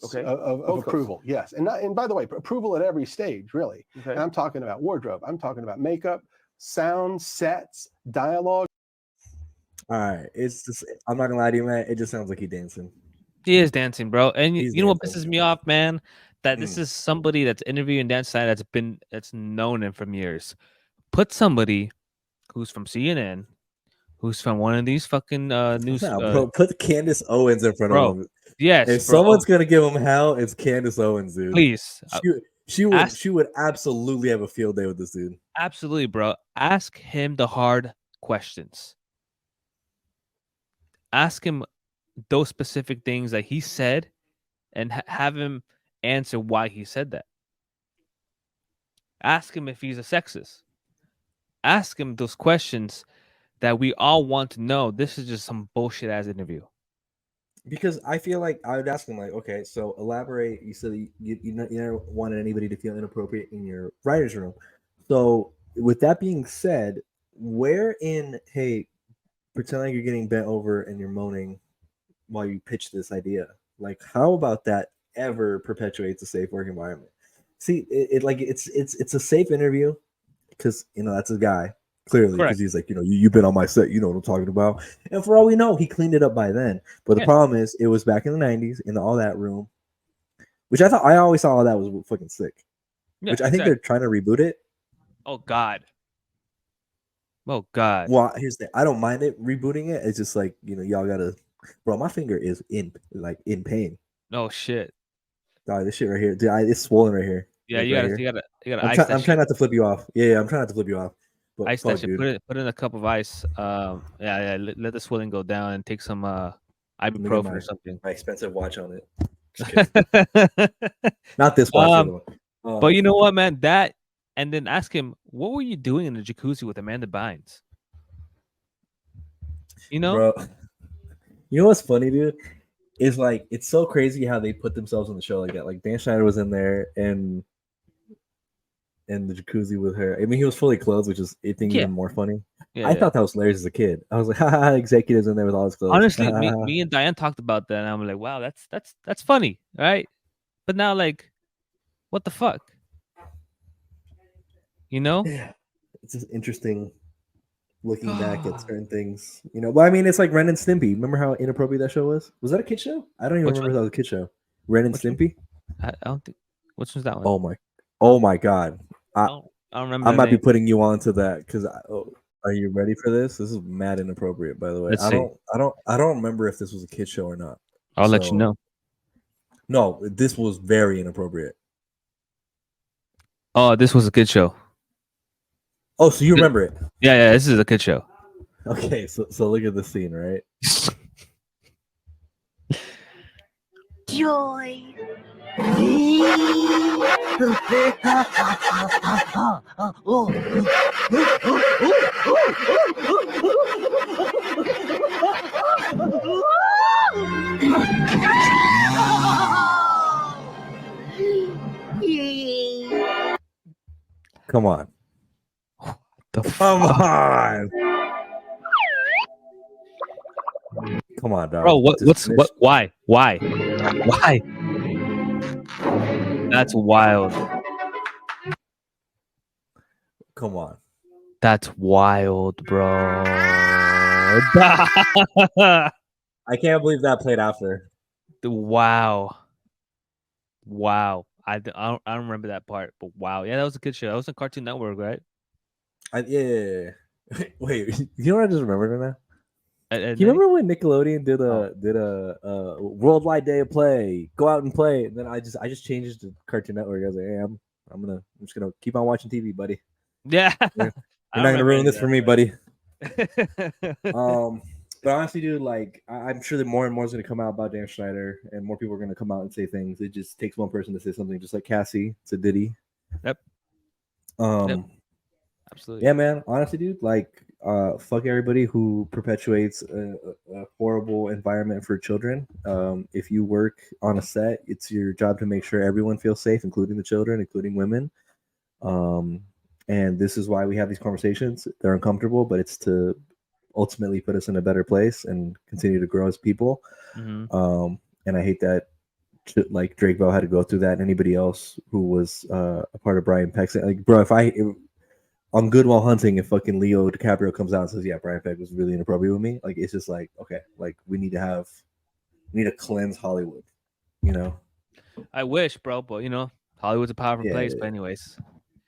Okay. Of approval. Coasts. Yes. And by the way, approval at every stage, really. Okay. And I'm talking about wardrobe. I'm talking about makeup, sound, sets, dialogue. All right. It's just, I'm not gonna lie to you, man. It just sounds like he's dancing. He is dancing, bro. And He's you know what dancing. pisses me off, man? That this is somebody that's interviewing Dan Snyder that's known him from years. Put somebody who's from CNN, who's from one of these fucking news. Bro, put Candace Owens in front of him. Yes. If someone's gonna give him hell, it's Candace Owens, dude. Please. She would absolutely have a field day with this dude. Absolutely, bro. Ask him the hard questions. Ask him those specific things that he said and have him answer why he said that. Ask him if he's a sexist. Ask him those questions that we all want to know. This is just some bullshit ass interview. Because I feel like I would ask him, like, okay, so elaborate. You said you never wanted anybody to feel inappropriate in your writer's room. So with that being said, where in, hey, pretend like you're getting bent over and you're moaning while you pitch this idea. Like, how about that ever perpetuates a safe work environment? See, it's a safe interview because that's a guy. clearly, Correct. because he's like, you've been on my set, you know what I'm talking about. And for all we know, he cleaned it up by then. But the Yeah. problem is, it was back in the 90s in all that room, which I always thought all that was fucking sick. Yeah, Which I think they're trying to reboot it. Oh God. Oh God. Well, here's the I don't mind it rebooting it. It's just like, y'all gotta, bro. My finger is in pain. Oh shit. Dog, this shit right here, dude, it's swollen right here. Yeah, Like, you right gotta here. you gotta I'm ice trying. that I'm shit. trying not to flip you off. Yeah, I'm trying not to flip you off. But Ice fuck, that shit. dude. Put it in a cup of ice. Yeah. Let the swelling go down and take some Let me get ibuprofen or something. my expensive watch on it. Just kidding. Not this watch. The other one. But you know what, man? That and then ask him, what were you doing in the jacuzzi with Amanda Bynes? You know, bro. You know what's funny, dude? Is like it's so crazy how they put themselves on the show like that. Like Dan Schneider was in there and the jacuzzi with her. I mean, he was fully clothed, which is even more funny. Yeah, I thought that was hilarious as a kid. I was like, haha, executives in there with all his clothes. honestly, me and Diane talked about that, and I'm like, wow, that's funny, right? But now, like, what the fuck? You know? Yeah, it's just interesting looking back at certain things. But I mean, it's like Ren and Stimpy. Remember how inappropriate that show was? Was that a kid show? I don't even Which remember if one? that was a kid show. Ren and Which one? Stimpy. I don't think. Which one's that one? Oh my God! I don't remember. I the might be name. putting you on to that because. Are you ready for this? This is mad inappropriate, by the way. Let's see. I don't remember if this was a kid show or not. I'll let you know. No, this was very inappropriate. Oh, this was a kid show. Oh, so you remember it? Yeah. This is a kid show. Okay, so look at the scene, right? Joy. Come on. Come on. Come on, dog. Bro, why? That's wild. Come on. That's wild, bro. I can't believe that played after. Wow. I don't remember that part, but wow. Yeah, that was a good show. That was on Cartoon Network, right? Yeah. Wait, you know what I just remembered now? Do you remember when Nickelodeon did a worldwide day of play? Go out and play. And then I just changed it to Cartoon Network. I was like, hey, I'm just gonna keep on watching TV, buddy. Yeah. You're not gonna ruin this for me, buddy. But honestly, dude, like I'm sure that more and more is gonna come out about Dan Schneider, and more people are gonna come out and say things. It just takes one person to say something, just like Cassie to Diddy. Yep. Absolutely. Yeah, man. Honestly, dude, like, fuck everybody who perpetuates a horrible environment for children. If you work on a set, it's your job to make sure everyone feels safe, including the children, including women. And this is why we have these conversations. They're uncomfortable, but it's to ultimately put us in a better place and continue to grow as people. Mm-hmm. And I hate that like Drake Bell had to go through that, and anybody else who was a part of Brian Peck's. Like, bro, on Good While Hunting, if fucking Leo DiCaprio comes out and says, yeah, Brian Peck was really inappropriate with me, like, it's just like, okay, like we need to cleanse Hollywood, I wish, bro, but Hollywood's a powerful place. But anyways,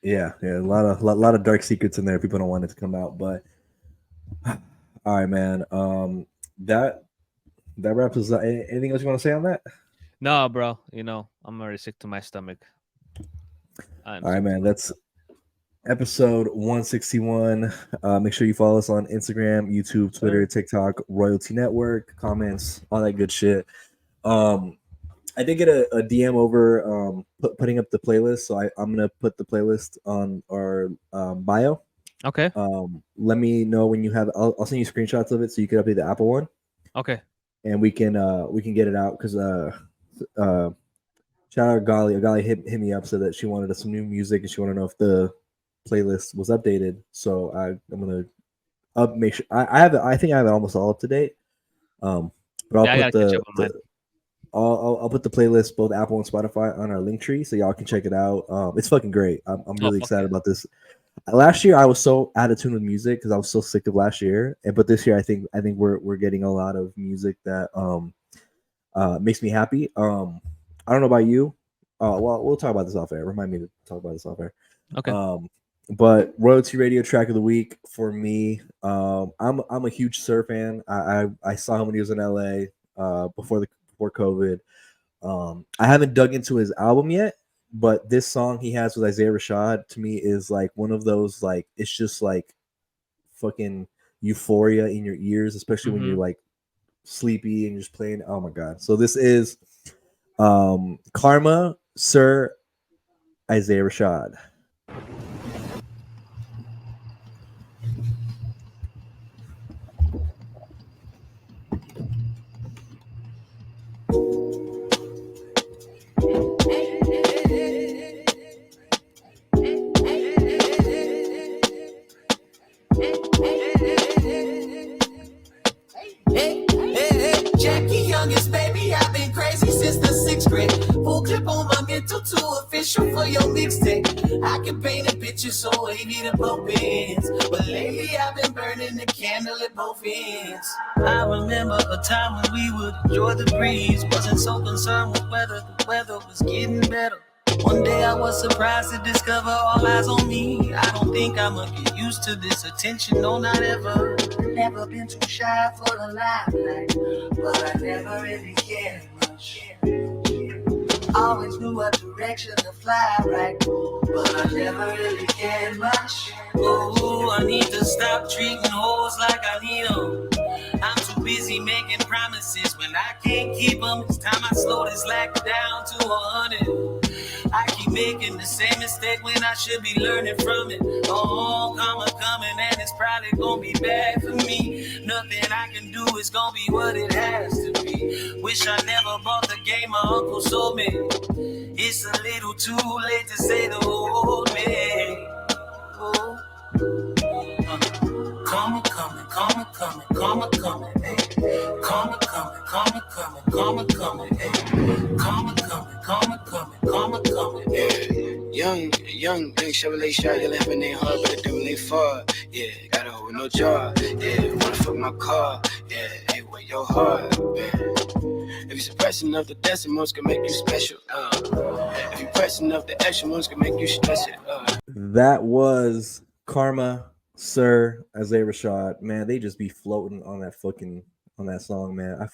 yeah, a lot of dark secrets in there. People don't want it to come out, but all right, man. That wraps us up. Anything else you want to say on that? No, bro. I'm already sick to my stomach. All right, man. That's episode 161. Make sure you follow us on Instagram, YouTube, Twitter, TikTok, RoyalTea Network, comments, all that good shit. I did get a DM over putting up the playlist, so I'm gonna put the playlist on our bio. Okay. Let me know when you have. I'll send you screenshots of it so you can update the Apple one. Okay. And we can get it out because shout out Gali. Gali hit me up, so that she wanted some new music and she wanted to know if the playlist was updated. So I'm gonna make sure I have it. I think I have it almost all up to date. But I'll put the playlist, both Apple and Spotify, on our link tree so y'all can check it out. It's fucking great. I'm really excited about this. last year I was so out of tune with music because I was so sick of last year. But this year I think we're getting a lot of music that makes me happy. I don't know about you. Well, we'll talk about this off air. Remind me to talk about this off air. Okay. But RoyalTea Radio Track of the Week for me. I'm a huge Sir fan. I saw him when he was in LA before COVID. I haven't dug into his album yet, but this song he has with Isaiah Rashad to me is like one of those, like, it's just like fucking euphoria in your ears, especially when you're like sleepy and you're just playing. Oh my god. So this is Karma, Sir Isaiah Rashad. Too official for your mixtape. I can paint a picture so wavy to both ends, but lately I've been burning the candle at both ends. I remember a time when we would enjoy the breeze, wasn't so concerned with whether the weather was getting better. One day I was surprised to discover all eyes on me. I don't think I'ma get used to this attention, no, not ever. Never been too shy for the limelight, but I never really cared much. Always knew what direction to fly right, but I never really cared much. Oh, I need to stop treating hoes like I need them. I'm too busy making promises when I can't keep them. It's time I slow this lack down to 100. I keep making the same mistake when I should be learning from it. Oh, karma coming and it's probably gonna be bad for me. Nothing I can do is gonna be what it has to be. Wish I never bought the game my uncle sold me. It's a little too late to say the old me. Oh. Karma coming, karma coming, karma coming, hey. Karma coming, karma coming, karma coming, hey. Karma coming, karma coming, karma coming, hey. Young Chevrolet shot, your laughing ain't hard, but the devil ain't far. Yeah, got a hoe with no jaw. Yeah, wanna fuck my car. Yeah, hey, where your heart, man? If you suppress enough, the decimals can make you special. If you press enough, the extra ones can make you stress it. That was Karma, Sir Isaiah Rashad. Man, they just be floating on that song, man. I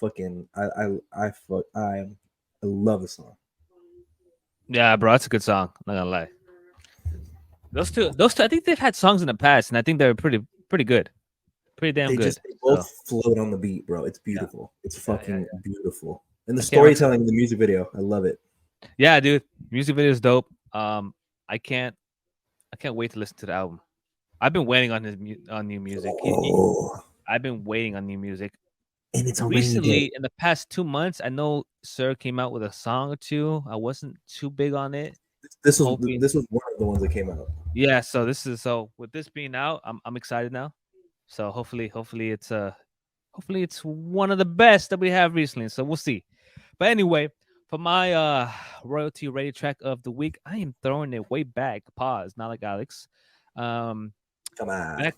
love the song. Yeah, bro, that's a good song. Not gonna lie. Those two, I think they've had songs in the past, and I think they're pretty good, pretty damn good. They both float on the beat, bro. It's beautiful. Yeah. It's fucking beautiful, and the storytelling in the music video, I love it. Yeah, dude, music video is dope. I can't wait to listen to the album. I've been waiting on new music. I've been waiting on new music. And it's recently in the past 2 months. I know Sir came out with a song or two. I wasn't too big on it. This was one of the ones that came out. Yeah, so with this being out, I'm excited now. So hopefully it's one of the best that we have recently. So we'll see. But anyway, for my RoyalTea Radio Track of the Week, I am throwing it way back. Pause, not like Alex. Come on.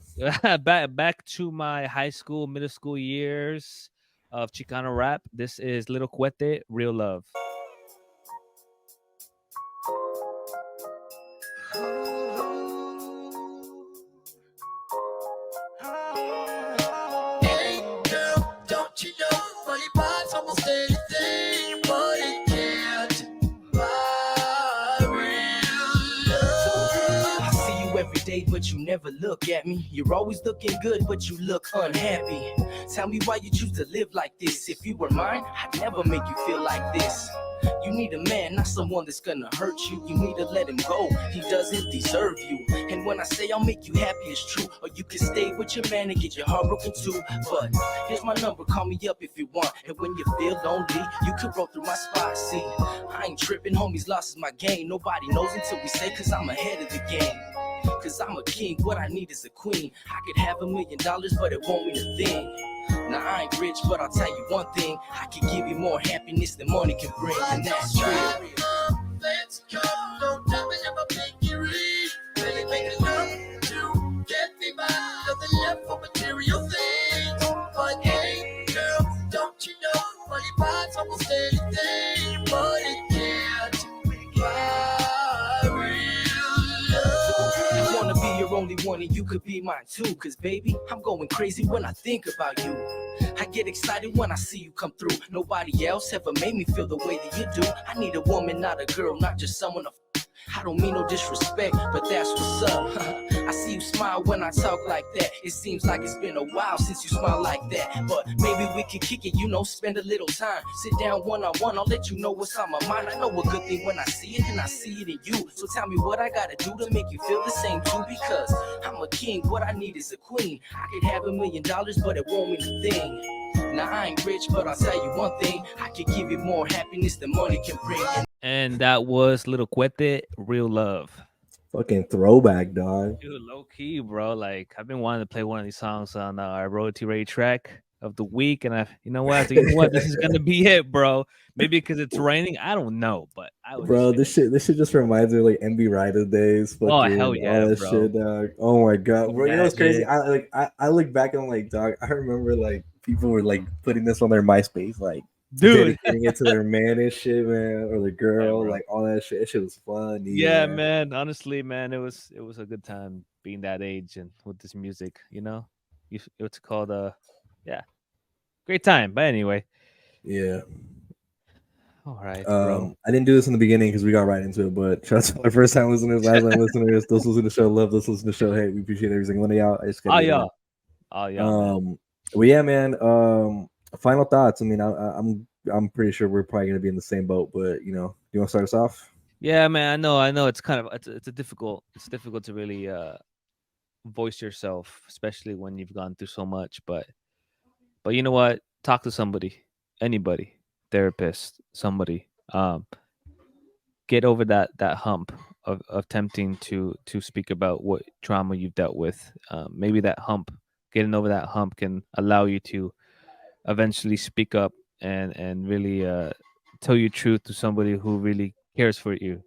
Back to my high school, middle school years of Chicano rap. This is Little Cuete, Real Love. Hey girl, don't you know funny parts almost anything, but it can't buy real love. I see you every day, but you never look at me. You're always looking good, but you look unhappy. Tell me why you choose to live like this. If you were mine, I'd never make you feel like this. You need a man, not someone that's gonna hurt you. You need to let him go, he doesn't deserve you. And when I say I'll make you happy, it's true. Or you can stay with your man and get your heart broken too. But here's my number, call me up if you want. And when you feel lonely, you can roll through my spot. See, I ain't tripping, homies, lost is my game. Nobody knows until we say, cause I'm ahead of the game. Cause I'm a king, what I need is a queen. I could have $1 million, but it won't mean a thing. Now I ain't rich, but I'll tell you one thing. I can give you more happiness than money can bring, and that's real. Let's go, don't tell me if I make you read. Really make it love. 20, you could be mine too. Cause baby, I'm going crazy when I think about you. I get excited when I see you come through. Nobody else ever made me feel the way that you do. I need a woman, not a girl, not just someone to I don't mean no disrespect, but that's what's up. I see you smile when I talk like that. It seems like it's been a while since you smile like that. But maybe we could kick it, spend a little time. Sit down one-on-one, I'll let you know what's on my mind. I know a good thing when I see it, and I see it in you. So tell me what I gotta do to make you feel the same too. Because I'm a king, what I need is a queen. I could have $1 million, but it won't mean a thing. Now I ain't rich, but I'll tell you one thing. I can give you more happiness than money can bring. And that was Little Cuete, Real Love. Fucking throwback, dog. Dude, low key, bro. Like, I've been wanting to play one of these songs on our RoyalTea Radio Track of the week, and you know what? This is gonna be it, bro. Maybe because it's raining. I don't know, but this shit just reminds me of like MB Ryder days. Oh hell yeah, all that bro. shit, dog. Oh my god, bro. You know what's crazy? Magic. I look back and I'm like, dog. I remember like people were like putting this on their MySpace, like. Dude, dedicating it to their man and shit, man, or the girl, Yeah, like all that shit. That shit was fun. Yeah, man. Honestly, man, it was a good time being that age and with this music. It's called great time. But anyway, yeah. All right, bro. I didn't do this in the beginning because we got right into it. But shout out to my first time listeners, last time listeners, those listen to the show, love those listen to the show. Hey, we appreciate every single one of y'all. I just got Well, yeah, man. Final thoughts. I mean, I'm pretty sure we're probably gonna be in the same boat, but you want to start us off? Yeah, man. I know. It's kind of it's difficult to really voice yourself, especially when you've gone through so much. But you know what? Talk to somebody, anybody, therapist, somebody. Get over that hump of attempting to speak about what trauma you've dealt with. Maybe getting over that hump can allow you to eventually speak up and really tell your truth to somebody who really cares for you,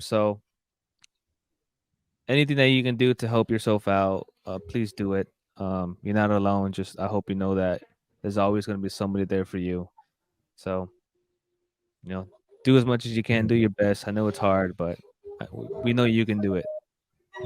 so anything that you can do to help yourself out, please do it. You're not alone. Just I hope you know that there's always going to be somebody there for you. So do as much as you can, do your best. I know it's hard, but we know you can do it.